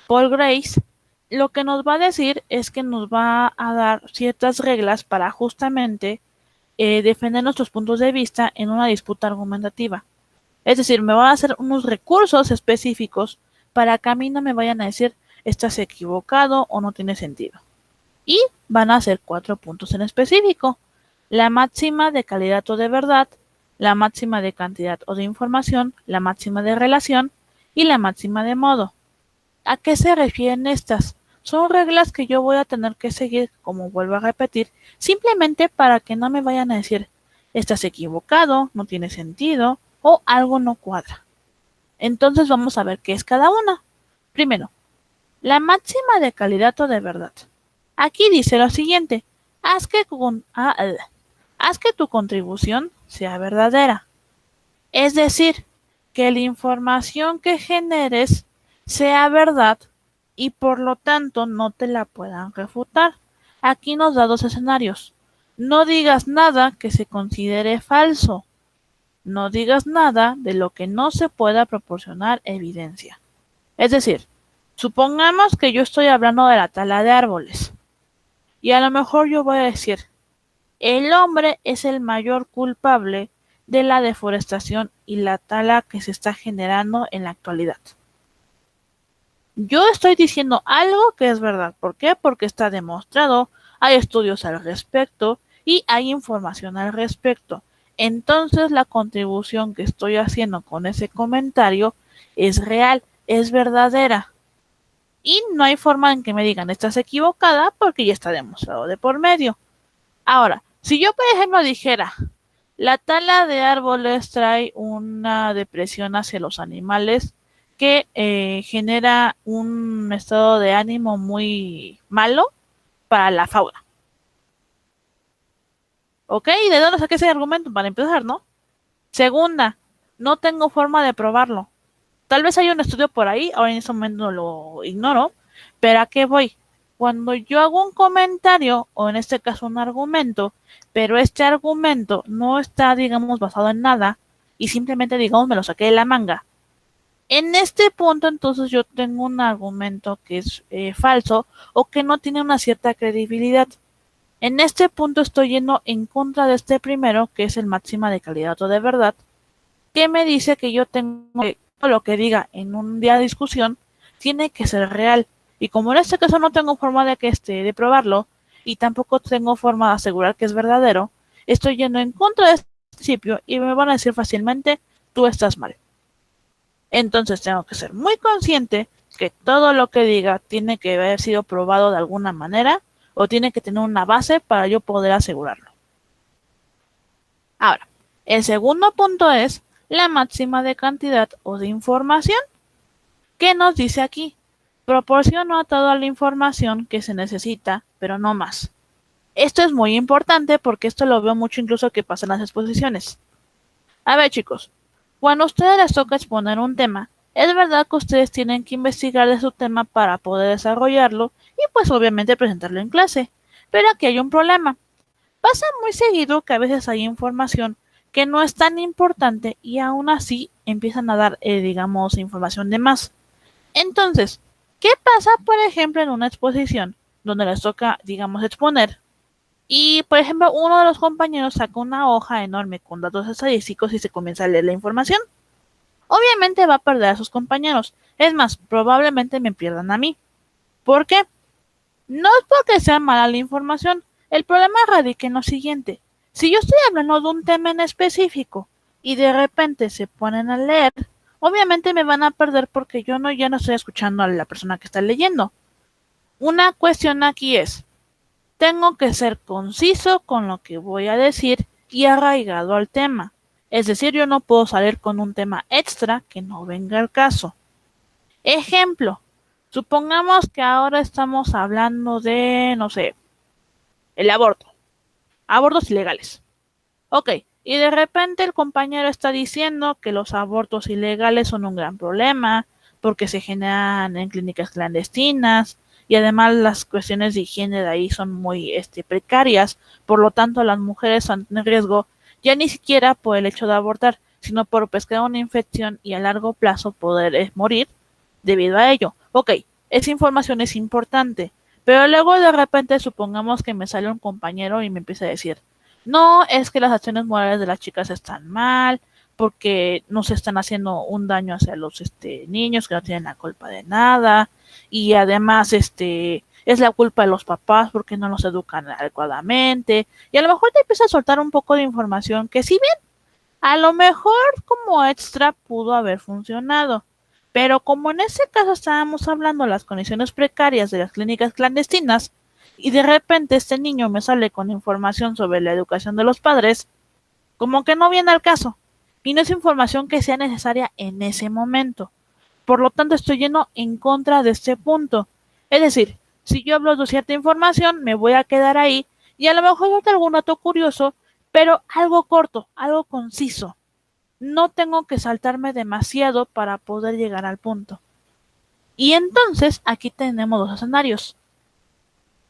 Paul Grace, lo que nos va a decir es que nos va a dar ciertas reglas para justamente defender nuestros puntos de vista en una disputa argumentativa. Es decir, me van a hacer unos recursos específicos para que a mí no me vayan a decir estás equivocado o no tiene sentido. Y van a ser 4 puntos en específico. La máxima de calidad o de verdad, la máxima de cantidad o de información, la máxima de relación y la máxima de modo. ¿A qué se refieren estas? Son reglas que yo voy a tener que seguir, como vuelvo a repetir, simplemente para que no me vayan a decir estás equivocado, no tiene sentido o algo no cuadra. Entonces vamos a ver qué es cada una. Primero, la máxima de calidad o de verdad. Aquí dice lo siguiente, haz que tu contribución sea verdadera. Es decir, que la información que generes sea verdad y por lo tanto no te la puedan refutar. Aquí nos da 2 escenarios. No digas nada que se considere falso. No digas nada de lo que no se pueda proporcionar evidencia. Es decir, supongamos que yo estoy hablando de la tala de árboles y a lo mejor yo voy a decir, el hombre es el mayor culpable de la deforestación y la tala que se está generando en la actualidad. Yo estoy diciendo algo que es verdad. ¿Por qué? Porque está demostrado, hay estudios al respecto y hay información al respecto. Entonces la contribución que estoy haciendo con ese comentario es real, es verdadera. Y no hay forma en que me digan estás equivocada porque ya está demostrado de por medio. Ahora, si yo por ejemplo dijera la tala de árboles trae una depresión hacia los animales que genera un estado de ánimo muy malo para la fauna. ¿Ok? ¿Y de dónde saqué ese argumento? Para empezar, ¿no? Segunda, no tengo forma de probarlo. Tal vez haya un estudio por ahí, ahora en ese momento lo ignoro, pero ¿a qué voy? Cuando yo hago un comentario, o en este caso un argumento, pero este argumento no está, digamos, basado en nada, y simplemente, digamos, me lo saqué de la manga. En este punto, entonces, yo tengo un argumento que es falso o que no tiene una cierta credibilidad. En este punto estoy yendo en contra de este primero, que es el máxima de calidad o de verdad, que me dice que yo tengo que lo que diga en un día de discusión tiene que ser real. Y como en este caso no tengo forma de de probarlo y tampoco tengo forma de asegurar que es verdadero, estoy yendo en contra de este principio y me van a decir fácilmente tú estás mal. Entonces tengo que ser muy consciente que todo lo que diga tiene que haber sido probado de alguna manera o tiene que tener una base para yo poder asegurarlo. Ahora, el segundo punto es la máxima de cantidad o de información. ¿Qué nos dice aquí? Proporciona toda la información que se necesita, pero no más. Esto es muy importante porque esto lo veo mucho incluso que pasa en las exposiciones. A ver, chicos, Cuando a ustedes les toca exponer un tema, es verdad que ustedes tienen que investigar de su tema para poder desarrollarlo y pues obviamente presentarlo en clase. Pero aquí hay un problema. Pasa muy seguido que a veces hay información que no es tan importante y aún así empiezan a dar, digamos, información de más. Entonces, ¿qué pasa, por ejemplo, en una exposición donde les toca, digamos, exponer? Y, por ejemplo, uno de los compañeros saca una hoja enorme con datos estadísticos y se comienza a leer la información. Obviamente va a perder a sus compañeros. Es más, probablemente me pierdan a mí. ¿Por qué? No es porque sea mala la información. El problema radica en lo siguiente. Si yo estoy hablando de un tema en específico y de repente se ponen a leer, obviamente me van a perder porque ya no estoy escuchando a la persona que está leyendo. Una cuestión aquí es, tengo que ser conciso con lo que voy a decir y arraigado al tema. Es decir, yo no puedo salir con un tema extra que no venga al caso. Ejemplo, supongamos que ahora estamos hablando de, no sé, el aborto, abortos ilegales. Ok, y de repente el compañero está diciendo que los abortos ilegales son un gran problema porque se generan en clínicas clandestinas y además las cuestiones de higiene de ahí son muy precarias, por lo tanto las mujeres están en riesgo ya ni siquiera por el hecho de abortar, sino por pescar una infección y a largo plazo poder morir debido a ello. Ok, esa información es importante, pero luego de repente supongamos que me sale un compañero y me empieza a decir, no, es que las acciones morales de las chicas están mal, porque no se están haciendo un daño hacia los niños que no tienen la culpa de nada, y además es la culpa de los papás porque no los educan adecuadamente, y a lo mejor te empieza a soltar un poco de información que si bien a lo mejor como extra pudo haber funcionado, pero como en ese caso estábamos hablando de las condiciones precarias de las clínicas clandestinas, y de repente este niño me sale con información sobre la educación de los padres, como que no viene al caso, y no es información que sea necesaria en ese momento. Por lo tanto, estoy yendo en contra de este punto. Es decir, si yo hablo de cierta información, me voy a quedar ahí, y a lo mejor yo tengo algún dato curioso, pero algo corto, algo conciso. No tengo que saltarme demasiado para poder llegar al punto. Y entonces aquí tenemos dos escenarios.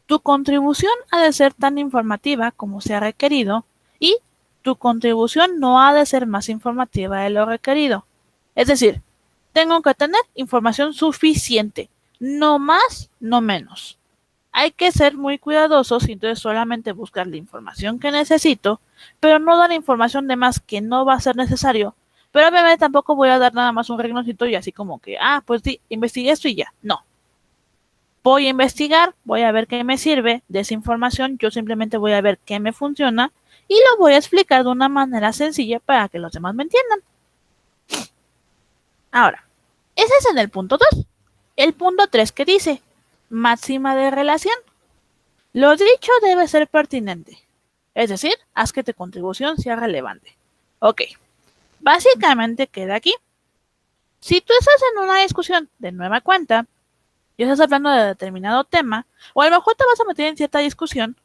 Tu contribución ha de ser tan informativa como sea requerido y tu contribución no ha de ser más informativa de lo requerido. Es decir, tengo que tener información suficiente, no más, no menos. Hay que ser muy cuidadosos y entonces solamente buscar la información que necesito, pero no dar información de más que no va a ser necesario. Pero obviamente tampoco voy a dar nada más un reglamento y así como que, pues sí, investigué esto y ya. No, voy a investigar, voy a ver qué me sirve de esa información, yo simplemente voy a ver qué me funciona y lo voy a explicar de una manera sencilla para que los demás me entiendan. Ahora, ese es en el punto 2. El punto 3 que dice, máxima de relación. Lo dicho debe ser pertinente, es decir, haz que tu contribución sea relevante. Ok, básicamente queda aquí. Si tú estás en una discusión de nueva cuenta, y estás hablando de determinado tema, o a lo mejor te vas a meter en cierta discusión,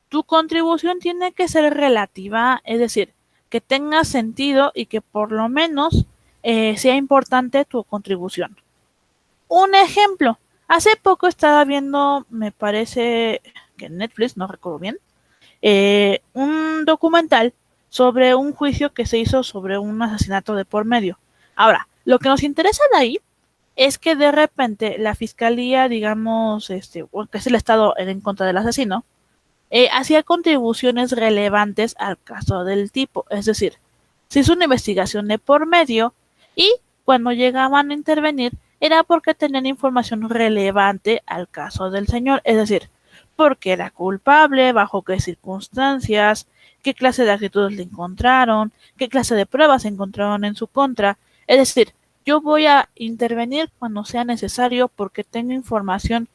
tu contribución tiene que ser relativa, es decir, que tenga sentido y que por lo menos sea importante tu contribución. Un ejemplo, hace poco estaba viendo, me parece que en Netflix, no recuerdo bien, un documental sobre un juicio que se hizo sobre un asesinato de por medio. Ahora, lo que nos interesa de ahí es que de repente la fiscalía, digamos, que es el Estado en contra del asesino, hacía contribuciones relevantes al caso del tipo. Es decir, se hizo una investigación de por medio y cuando llegaban a intervenir era porque tenían información relevante al caso del señor. Es decir, porque era culpable, bajo qué circunstancias, qué clase de actitudes le encontraron, qué clase de pruebas se encontraron en su contra. Es decir, yo voy a intervenir cuando sea necesario porque tengo información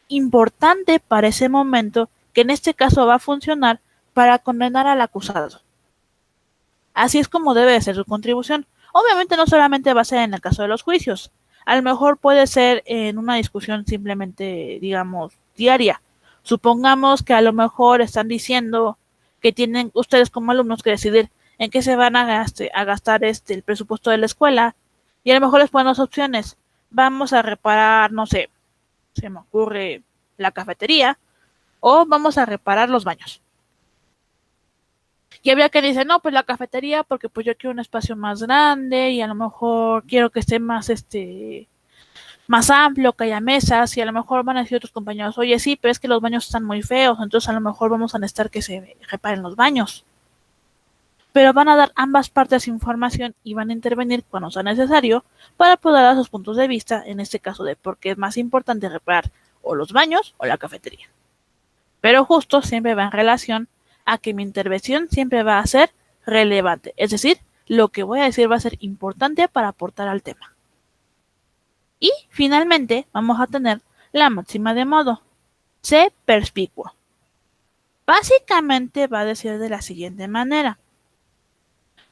importante para ese momento que en este caso va a funcionar para condenar al acusado. Así es como debe de ser su contribución. Obviamente no solamente va a ser en el caso de los juicios, a lo mejor puede ser en una discusión simplemente, digamos, diaria. Supongamos que a lo mejor están diciendo que tienen ustedes como alumnos que decidir en qué se van a gastar el presupuesto de la escuela, y a lo mejor les ponen dos opciones. Vamos a reparar, no sé, se me ocurre la cafetería, o vamos a reparar los baños. Y había que dice, no, pues la cafetería, porque pues yo quiero un espacio más grande y a lo mejor quiero que esté más amplio, que haya mesas, y a lo mejor van a decir otros compañeros, oye, sí, pero es que los baños están muy feos, entonces a lo mejor vamos a necesitar que se reparen los baños. Pero van a dar ambas partes información y van a intervenir cuando sea necesario para poder dar sus puntos de vista, en este caso de por qué es más importante reparar o los baños o la cafetería. Pero justo siempre va en relación a que mi intervención siempre va a ser relevante, es decir, lo que voy a decir va a ser importante para aportar al tema. Y finalmente vamos a tener la máxima de modo. Sé perspicuo. Básicamente va a decir de la siguiente manera.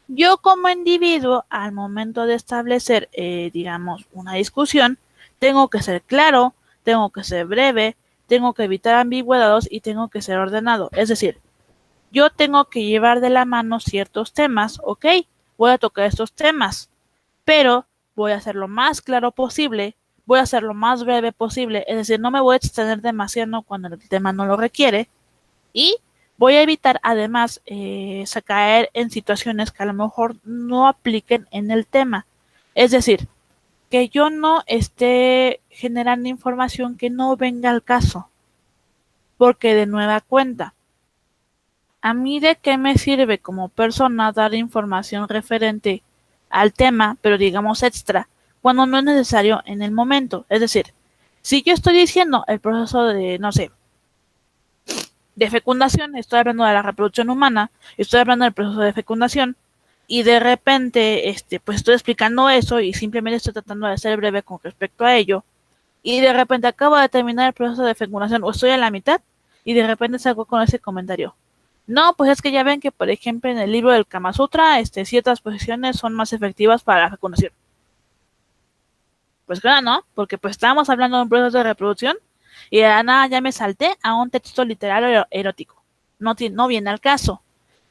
Yo como individuo, al momento de establecer, digamos, una discusión, tengo que ser claro, tengo que ser breve, tengo que evitar ambigüedades y tengo que ser ordenado. Es decir, yo tengo que llevar de la mano ciertos temas, ¿ok? Voy a tocar estos temas, pero voy a hacer lo más claro posible, voy a hacer lo más breve posible, es decir, no me voy a extender demasiado cuando el tema no lo requiere, y voy a evitar además caer en situaciones que a lo mejor no apliquen en el tema. Es decir, que yo no esté generando información que no venga al caso, porque de nueva cuenta, ¿a mí de qué me sirve como persona dar información referente al tema, pero digamos extra, cuando no es necesario en el momento? Es decir, si yo estoy diciendo el proceso de, no sé, de fecundación, estoy hablando de la reproducción humana, estoy hablando del proceso de fecundación, y de repente, pues estoy explicando eso y simplemente estoy tratando de ser breve con respecto a ello, y de repente acabo de terminar el proceso de fecundación o estoy a la mitad, y de repente salgo con ese comentario. No, pues es que ya ven que, por ejemplo, en el libro del Kama Sutra, ciertas posiciones son más efectivas para la fecundación. Pues claro, ¿no? Porque pues estábamos hablando de un proceso de reproducción y de nada ya me salté a un texto literario erótico. No viene al caso.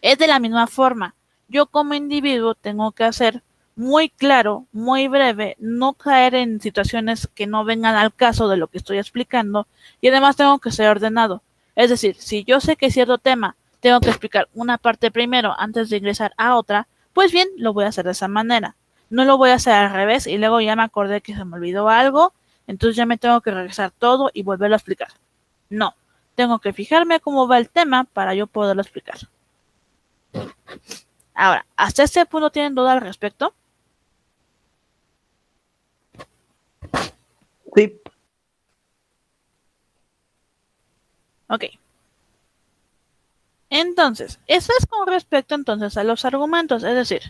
Es de la misma forma. Yo como individuo tengo que hacer muy claro, muy breve, no caer en situaciones que no vengan al caso de lo que estoy explicando, y además tengo que ser ordenado. Es decir, si yo sé que cierto tema tengo que explicar una parte primero antes de ingresar a otra, pues bien, lo voy a hacer de esa manera. No lo voy a hacer al revés y luego ya me acordé que se me olvidó algo, entonces ya me tengo que regresar todo y volverlo a explicar. No, tengo que fijarme cómo va el tema para yo poderlo explicar. Ahora, ¿hasta este punto tienen duda al respecto? Sí. Ok. Entonces, eso es con respecto entonces a los argumentos, es decir,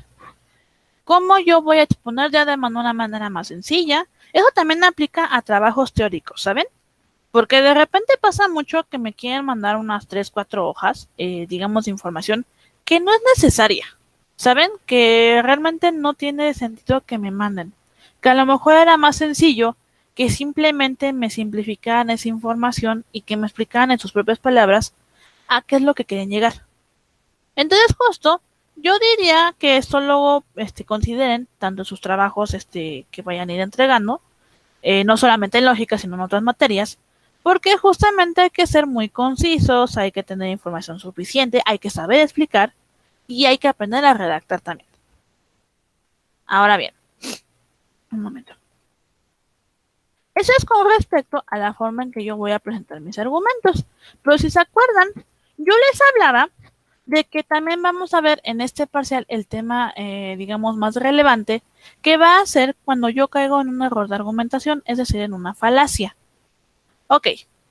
cómo yo voy a exponer ya de una manera más sencilla. Eso también aplica a trabajos teóricos, ¿saben? Porque de repente pasa mucho que me quieren mandar unas 3, 4 hojas, digamos, de información que no es necesaria. ¿Saben? Que realmente no tiene sentido que me manden. Que a lo mejor era más sencillo que simplemente me simplificaran esa información y que me explicaran en sus propias palabras a qué es lo que quieren llegar. Entonces, justo, yo diría que esto luego consideren tanto sus trabajos que vayan a ir entregando, no solamente en lógica, sino en otras materias, porque justamente hay que ser muy concisos, hay que tener información suficiente, hay que saber explicar y hay que aprender a redactar también. Ahora bien, un momento. Eso es con respecto a la forma en que yo voy a presentar mis argumentos. Pero si se acuerdan, yo les hablaba de que también vamos a ver en este parcial el tema, digamos, más relevante, que va a ser cuando yo caigo en un error de argumentación, es decir, en una falacia. Ok,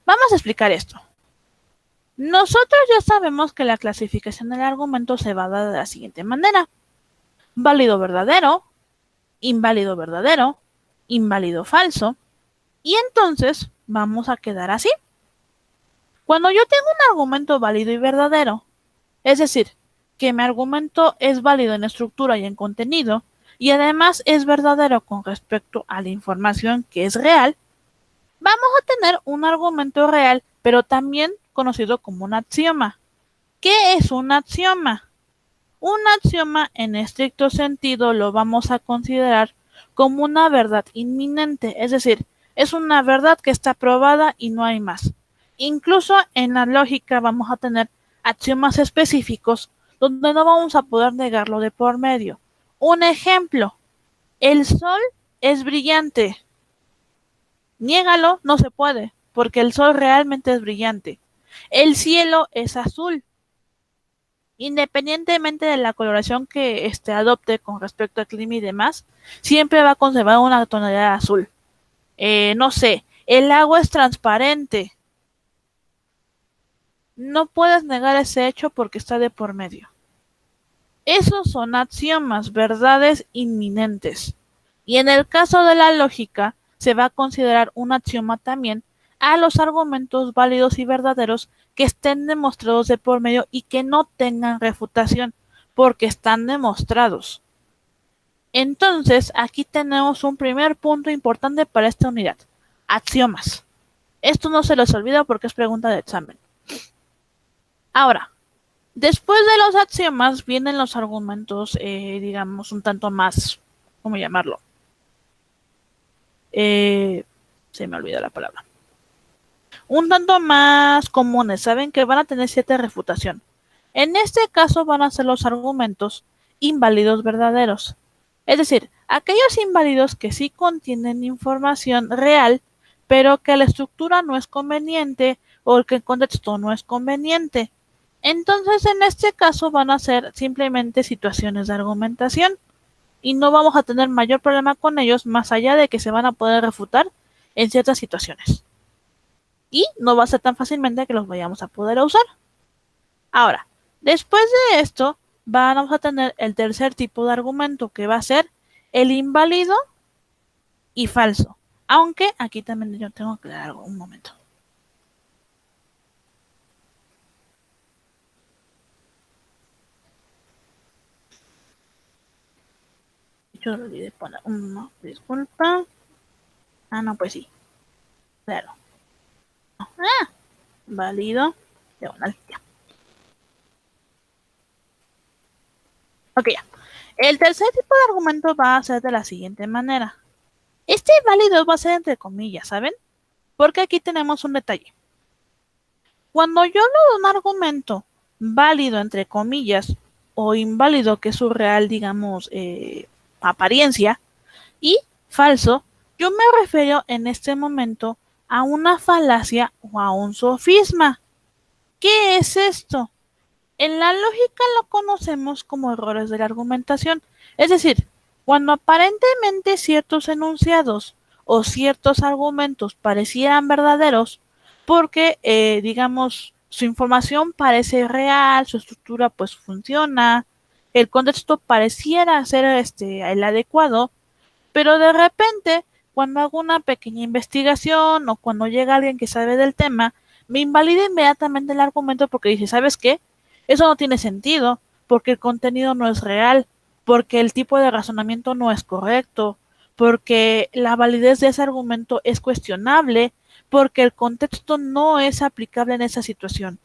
vamos a explicar esto. Nosotros ya sabemos que la clasificación del argumento se va a dar de la siguiente manera. Válido verdadero, inválido falso, y entonces vamos a quedar así. Cuando yo tengo un argumento válido y verdadero, es decir, que mi argumento es válido en estructura y en contenido, y además es verdadero con respecto a la información que es real, vamos a tener un argumento real, pero también conocido como un axioma. ¿Qué es un axioma? Un axioma en estricto sentido lo vamos a considerar como una verdad inminente, es decir, es una verdad que está probada y no hay más. Incluso en la lógica vamos a tener axiomas específicos donde no vamos a poder negarlo de por medio. Un ejemplo, el sol es brillante. Niégalo, no se puede, porque el sol realmente es brillante. El cielo es azul. Independientemente de la coloración que adopte con respecto al clima y demás, siempre va a conservar una tonalidad azul. No sé, el agua es transparente. No puedes negar ese hecho porque está de por medio. Esos son axiomas, verdades inminentes. Y en el caso de la lógica, se va a considerar un axioma también a los argumentos válidos y verdaderos que estén demostrados de por medio y que no tengan refutación, porque están demostrados. Entonces, aquí tenemos un primer punto importante para esta unidad. Axiomas. Esto no se les olvida porque es pregunta de examen. Ahora, después de los axiomas vienen los argumentos, digamos, un tanto más, ¿cómo llamarlo? Se me olvidó la palabra. Un tanto más comunes, saben que van a tener cierta refutación. En este caso van a ser los argumentos inválidos verdaderos. Es decir, aquellos inválidos que sí contienen información real, pero que la estructura no es conveniente o que el contexto no es conveniente. Entonces, en este caso van a ser simplemente situaciones de argumentación y no vamos a tener mayor problema con ellos más allá de que se van a poder refutar en ciertas situaciones. Y no va a ser tan fácilmente que los vayamos a poder usar. Ahora, después de esto, vamos a tener el tercer tipo de argumento que va a ser el inválido y falso. Aunque aquí también yo tengo que dar algo, un momento. Yo lo olvidé poner uno, disculpa. Ah, no, pues sí. Claro. Ah, válido. Diagonal, ya. Ok, ya. El tercer tipo de argumento va a ser de la siguiente manera. Este válido va a ser entre comillas, ¿saben? Porque aquí tenemos un detalle. Cuando yo le doy un argumento válido entre comillas o inválido, que es su real, digamos, apariencia, y falso, yo me refiero en este momento a una falacia o a un sofisma. ¿Qué es esto? En la lógica lo conocemos como errores de la argumentación, es decir, cuando aparentemente ciertos enunciados o ciertos argumentos parecieran verdaderos, porque, digamos, su información parece real, su estructura pues funciona, el contexto pareciera ser el adecuado, pero de repente, cuando hago una pequeña investigación o cuando llega alguien que sabe del tema, me invalida inmediatamente el argumento porque dice, ¿sabes qué? Eso no tiene sentido, porque el contenido no es real, porque el tipo de razonamiento no es correcto, porque la validez de ese argumento es cuestionable, porque el contexto no es aplicable en esa situación.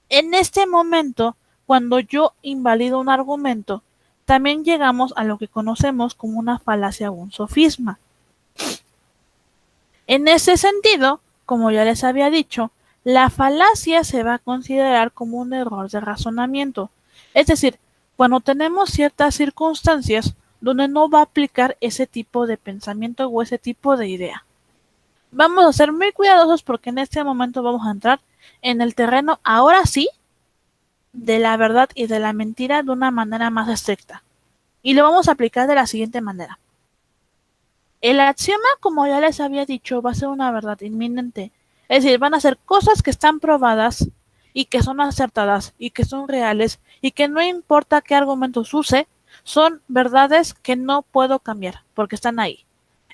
En este momento, cuando yo invalido un argumento, también llegamos a lo que conocemos como una falacia o un sofisma. En ese sentido, como ya les había dicho, la falacia se va a considerar como un error de razonamiento. Es decir, cuando tenemos ciertas circunstancias donde no va a aplicar ese tipo de pensamiento o ese tipo de idea. Vamos a ser muy cuidadosos porque en este momento vamos a entrar en el terreno, ahora sí, de la verdad y de la mentira de una manera más estricta. Y lo vamos a aplicar de la siguiente manera. El axioma, como ya les había dicho, va a ser una verdad inminente. Es decir, van a ser cosas que están probadas y que son acertadas y que son reales y que no importa qué argumentos use, son verdades que no puedo cambiar porque están ahí.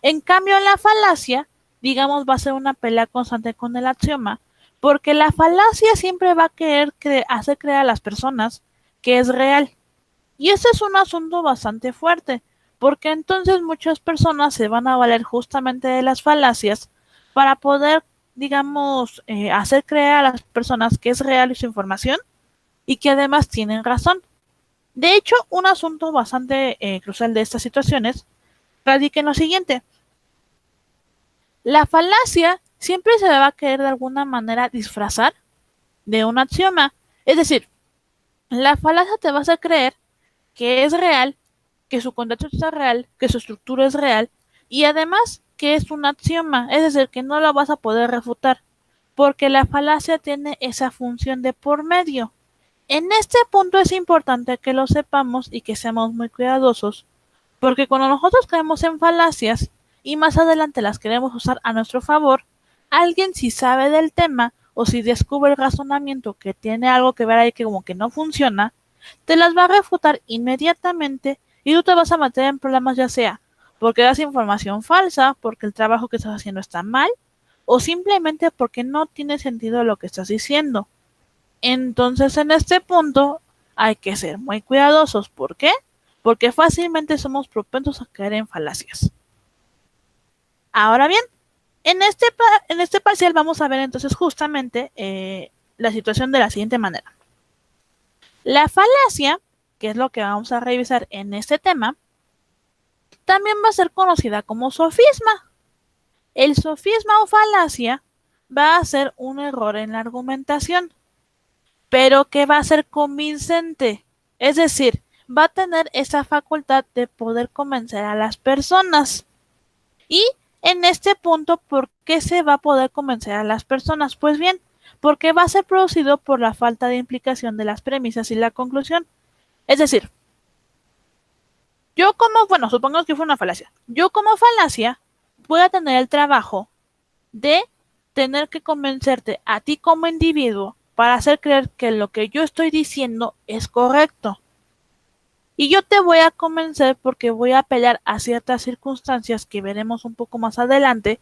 En cambio, la falacia, digamos, va a ser una pelea constante con el axioma, porque la falacia siempre va a querer hacer creer a las personas que es real. Y ese es un asunto bastante fuerte, porque entonces muchas personas se van a valer justamente de las falacias para poder, digamos, hacer creer a las personas que es real su información y que además tienen razón. De hecho, un asunto bastante crucial de estas situaciones radica en lo siguiente. La falacia siempre se va a querer de alguna manera disfrazar de un axioma. Es decir, la falacia te va a hacer creer que es real, que su contexto es real, que su estructura es real y además que es un axioma, es decir, que no lo vas a poder refutar, porque la falacia tiene esa función de por medio. En este punto es importante que lo sepamos y que seamos muy cuidadosos, porque cuando nosotros caemos en falacias y más adelante las queremos usar a nuestro favor, alguien si sabe del tema o si descubre el razonamiento que tiene algo que ver ahí que como que no funciona, te las va a refutar inmediatamente y tú te vas a meter en problemas ya sea porque das información falsa, porque el trabajo que estás haciendo está mal o simplemente porque no tiene sentido lo que estás diciendo. Entonces, en este punto hay que ser muy cuidadosos. ¿Por qué? Porque fácilmente somos propensos a caer en falacias. Ahora bien, en este parcial vamos a ver entonces justamente la situación de la siguiente manera. La falacia, que es lo que vamos a revisar en este tema, también va a ser conocida como sofisma. El sofisma o falacia va a ser un error en la argumentación, pero que va a ser convincente. Es decir, va a tener esa facultad de poder convencer a las personas. Y en este punto, ¿por qué se va a poder convencer a las personas? Pues bien, porque va a ser producido por la falta de implicación de las premisas y la conclusión. Es decir, bueno, supongamos que fue una falacia. Yo como falacia voy a tener el trabajo de tener que convencerte a ti como individuo para hacer creer que lo que yo estoy diciendo es correcto. Y yo te voy a convencer porque voy a apelar a ciertas circunstancias que veremos un poco más adelante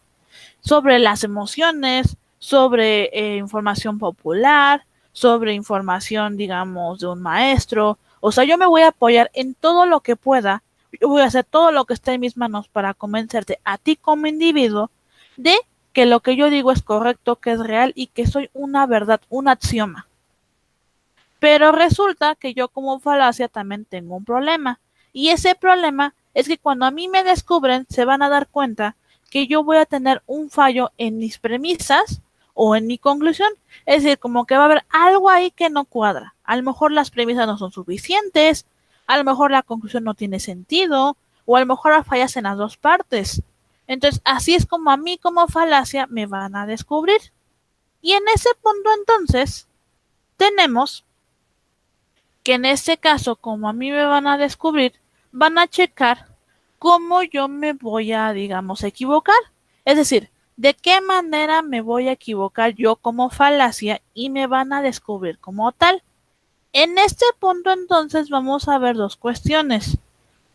sobre las emociones, sobre información popular, sobre información, digamos, de un maestro. O sea, yo me voy a apoyar en todo lo que pueda. Yo voy a hacer todo lo que esté en mis manos para convencerte a ti como individuo de que lo que yo digo es correcto, que es real y que soy una verdad, un axioma. Pero resulta que yo como falacia también tengo un problema. Y ese problema es que cuando a mí me descubren, se van a dar cuenta que yo voy a tener un fallo en mis premisas o en mi conclusión. Es decir, como que va a haber algo ahí que no cuadra. A lo mejor las premisas no son suficientes, a lo mejor la conclusión no tiene sentido, o a lo mejor hay fallas en las dos partes. Entonces, así es como a mí como falacia me van a descubrir. Y en ese punto entonces tenemos que en este caso, como a mí me van a descubrir, van a checar cómo yo me voy a, digamos, equivocar. Es decir, de qué manera me voy a equivocar yo como falacia y me van a descubrir como tal. En este punto entonces vamos a ver dos cuestiones.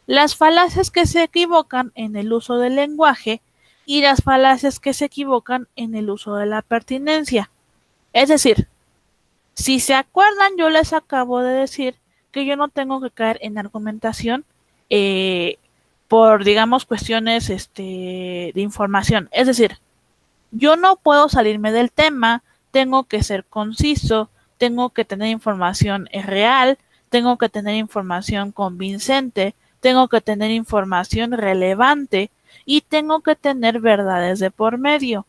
Las falacias que se equivocan en el uso del lenguaje y las falacias que se equivocan en el uso de la pertinencia. Es decir, si se acuerdan, yo les acabo de decir que yo no tengo que caer en argumentación eh, por, digamos, cuestiones de información. Es decir, yo no puedo salirme del tema, tengo que ser conciso, tengo que tener información real, tengo que tener información convincente, tengo que tener información relevante y tengo que tener verdades de por medio.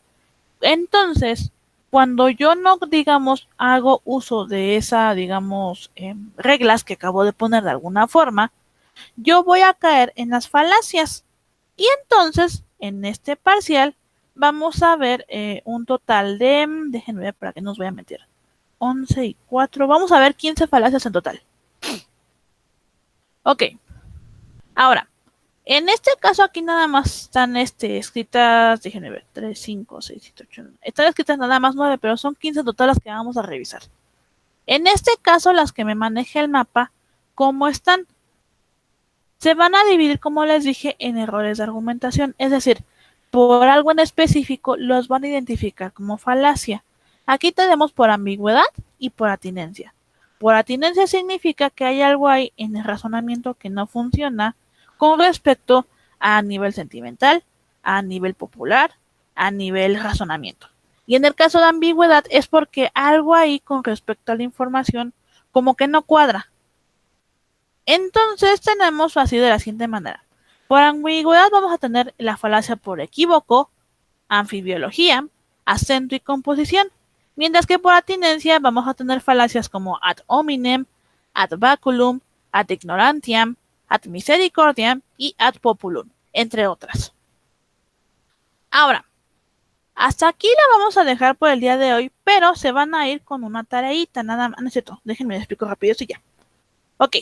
Entonces, cuando yo no, digamos, hago uso de esa, digamos, reglas que acabo de poner de alguna forma, yo voy a caer en las falacias. Y entonces, en este parcial, vamos a ver un total de, déjenme ver para que nos voy a meter, 11 y 4, vamos a ver 15 falacias en total. Ok, ahora, en este caso aquí nada más están escritas, déjenme ver, 3, 5, 6, 7, 8, 9. Están escritas nada más 9, pero son 15 total las que vamos a revisar. En este caso, las que me maneje el mapa, ¿cómo están? Se van a dividir, como les dije, en errores de argumentación. Es decir, por algo en específico los van a identificar como falacia. Aquí tenemos por ambigüedad y por atinencia. Por atinencia significa que hay algo ahí en el razonamiento que no funciona con respecto a nivel sentimental, a nivel popular, a nivel razonamiento. Y en el caso de ambigüedad es porque algo ahí con respecto a la información como que no cuadra. Entonces tenemos así de la siguiente manera. Por ambigüedad vamos a tener la falacia por equívoco, anfibiología, acento y composición, mientras que por atinencia vamos a tener falacias como ad hominem, ad baculum, ad ignorantiam, ad misericordiam y ad populum, entre otras. Ahora, hasta aquí la vamos a dejar por el día de hoy, pero se van a ir con una tareita, nada más. No es cierto, déjenme les explico rápido y ya. Ok.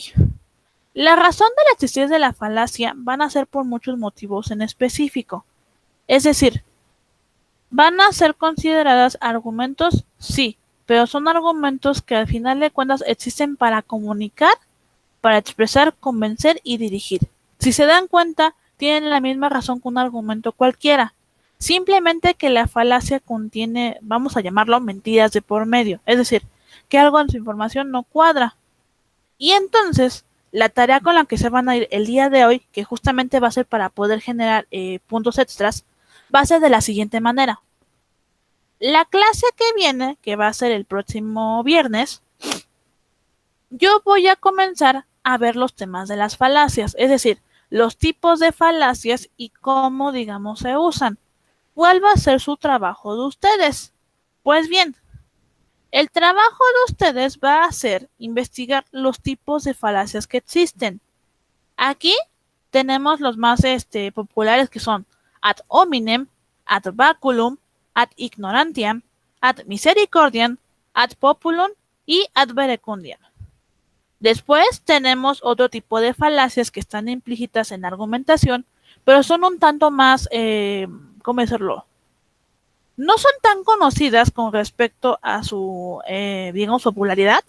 La razón de la existencia de la falacia van a ser por muchos motivos en específico. Es decir, ¿van a ser consideradas argumentos? Sí, pero son argumentos que al final de cuentas existen para comunicar, para expresar, convencer y dirigir. Si se dan cuenta, tienen la misma razón que un argumento cualquiera. Simplemente que la falacia contiene, vamos a llamarlo, mentiras de por medio. Es decir, que algo en su información no cuadra. Y entonces, la tarea con la que se van a ir el día de hoy, que justamente va a ser para poder generar puntos extras, va a ser de la siguiente manera. La clase que viene, que va a ser el próximo viernes, yo voy a comenzar a ver los temas de las falacias, es decir, los tipos de falacias y cómo, digamos, se usan. ¿Cuál va a ser su trabajo de ustedes? Pues bien, el trabajo de ustedes va a ser investigar los tipos de falacias que existen. Aquí tenemos los más populares que son ad hominem, ad baculum, ad ignorantiam, ad misericordiam, ad populum y ad verecundiam. Después tenemos otro tipo de falacias que están implícitas en la argumentación, pero son un tanto más, ¿cómo decirlo? No son tan conocidas con respecto a su, digamos, popularidad,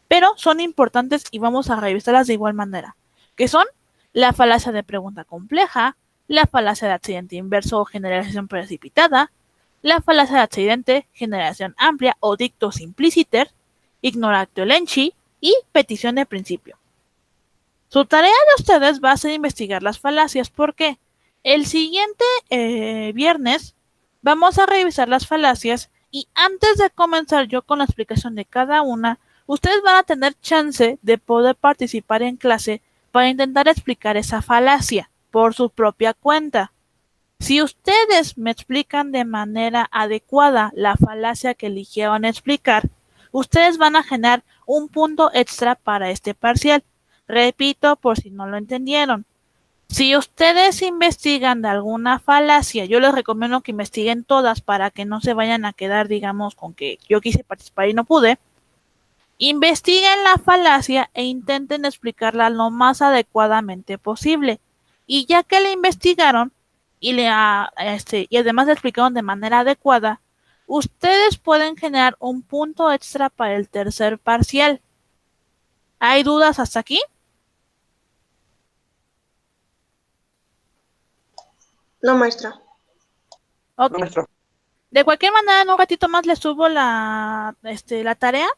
pero son importantes y vamos a revisarlas de igual manera, que son la falacia de pregunta compleja, la falacia de accidente inverso o generalización precipitada, la falacia de accidente, generación amplia o dicto simpliciter, ignoratio lenchi y petición de principio. Su tarea de ustedes va a ser investigar las falacias porque el siguiente viernes vamos a revisar las falacias y antes de comenzar yo con la explicación de cada una, ustedes van a tener chance de poder participar en clase para intentar explicar esa falacia por su propia cuenta. Si ustedes me explican de manera adecuada la falacia que eligieron explicar, ustedes van a generar un punto extra para este parcial. Repito, por si no lo entendieron. Si ustedes investigan de alguna falacia, yo les recomiendo que investiguen todas para que no se vayan a quedar, digamos, con que yo quise participar y no pude. Investiguen la falacia e intenten explicarla lo más adecuadamente posible. Y ya que la investigaron y además la explicaron de manera adecuada, ustedes pueden generar un punto extra para el tercer parcial. ¿Hay dudas hasta aquí? No, maestra. Ok. No, maestro. De cualquier manera, en un ratito más les subo la tarea.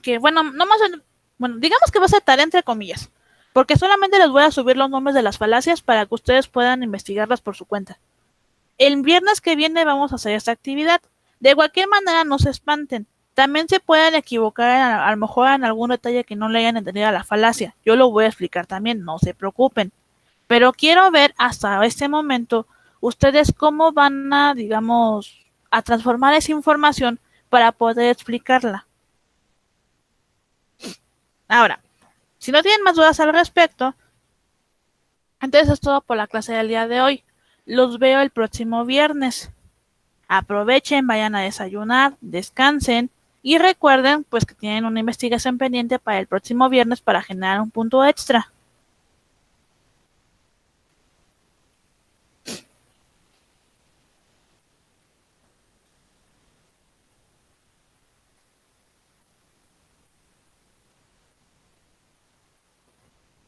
Que bueno, digamos que va a ser tarea entre comillas. Porque solamente les voy a subir los nombres de las falacias para que ustedes puedan investigarlas por su cuenta. El viernes que viene vamos a hacer esta actividad. De cualquier manera, no se espanten. También se pueden equivocar a lo mejor en algún detalle que no le hayan entendido a la falacia. Yo lo voy a explicar también, no se preocupen. Pero quiero ver hasta este momento ustedes cómo van a, digamos, a transformar esa información para poder explicarla. Ahora, si no tienen más dudas al respecto, entonces es todo por la clase del día de hoy. Los veo el próximo viernes. Aprovechen, vayan a desayunar, descansen y recuerden pues que tienen una investigación pendiente para el próximo viernes para generar un punto extra.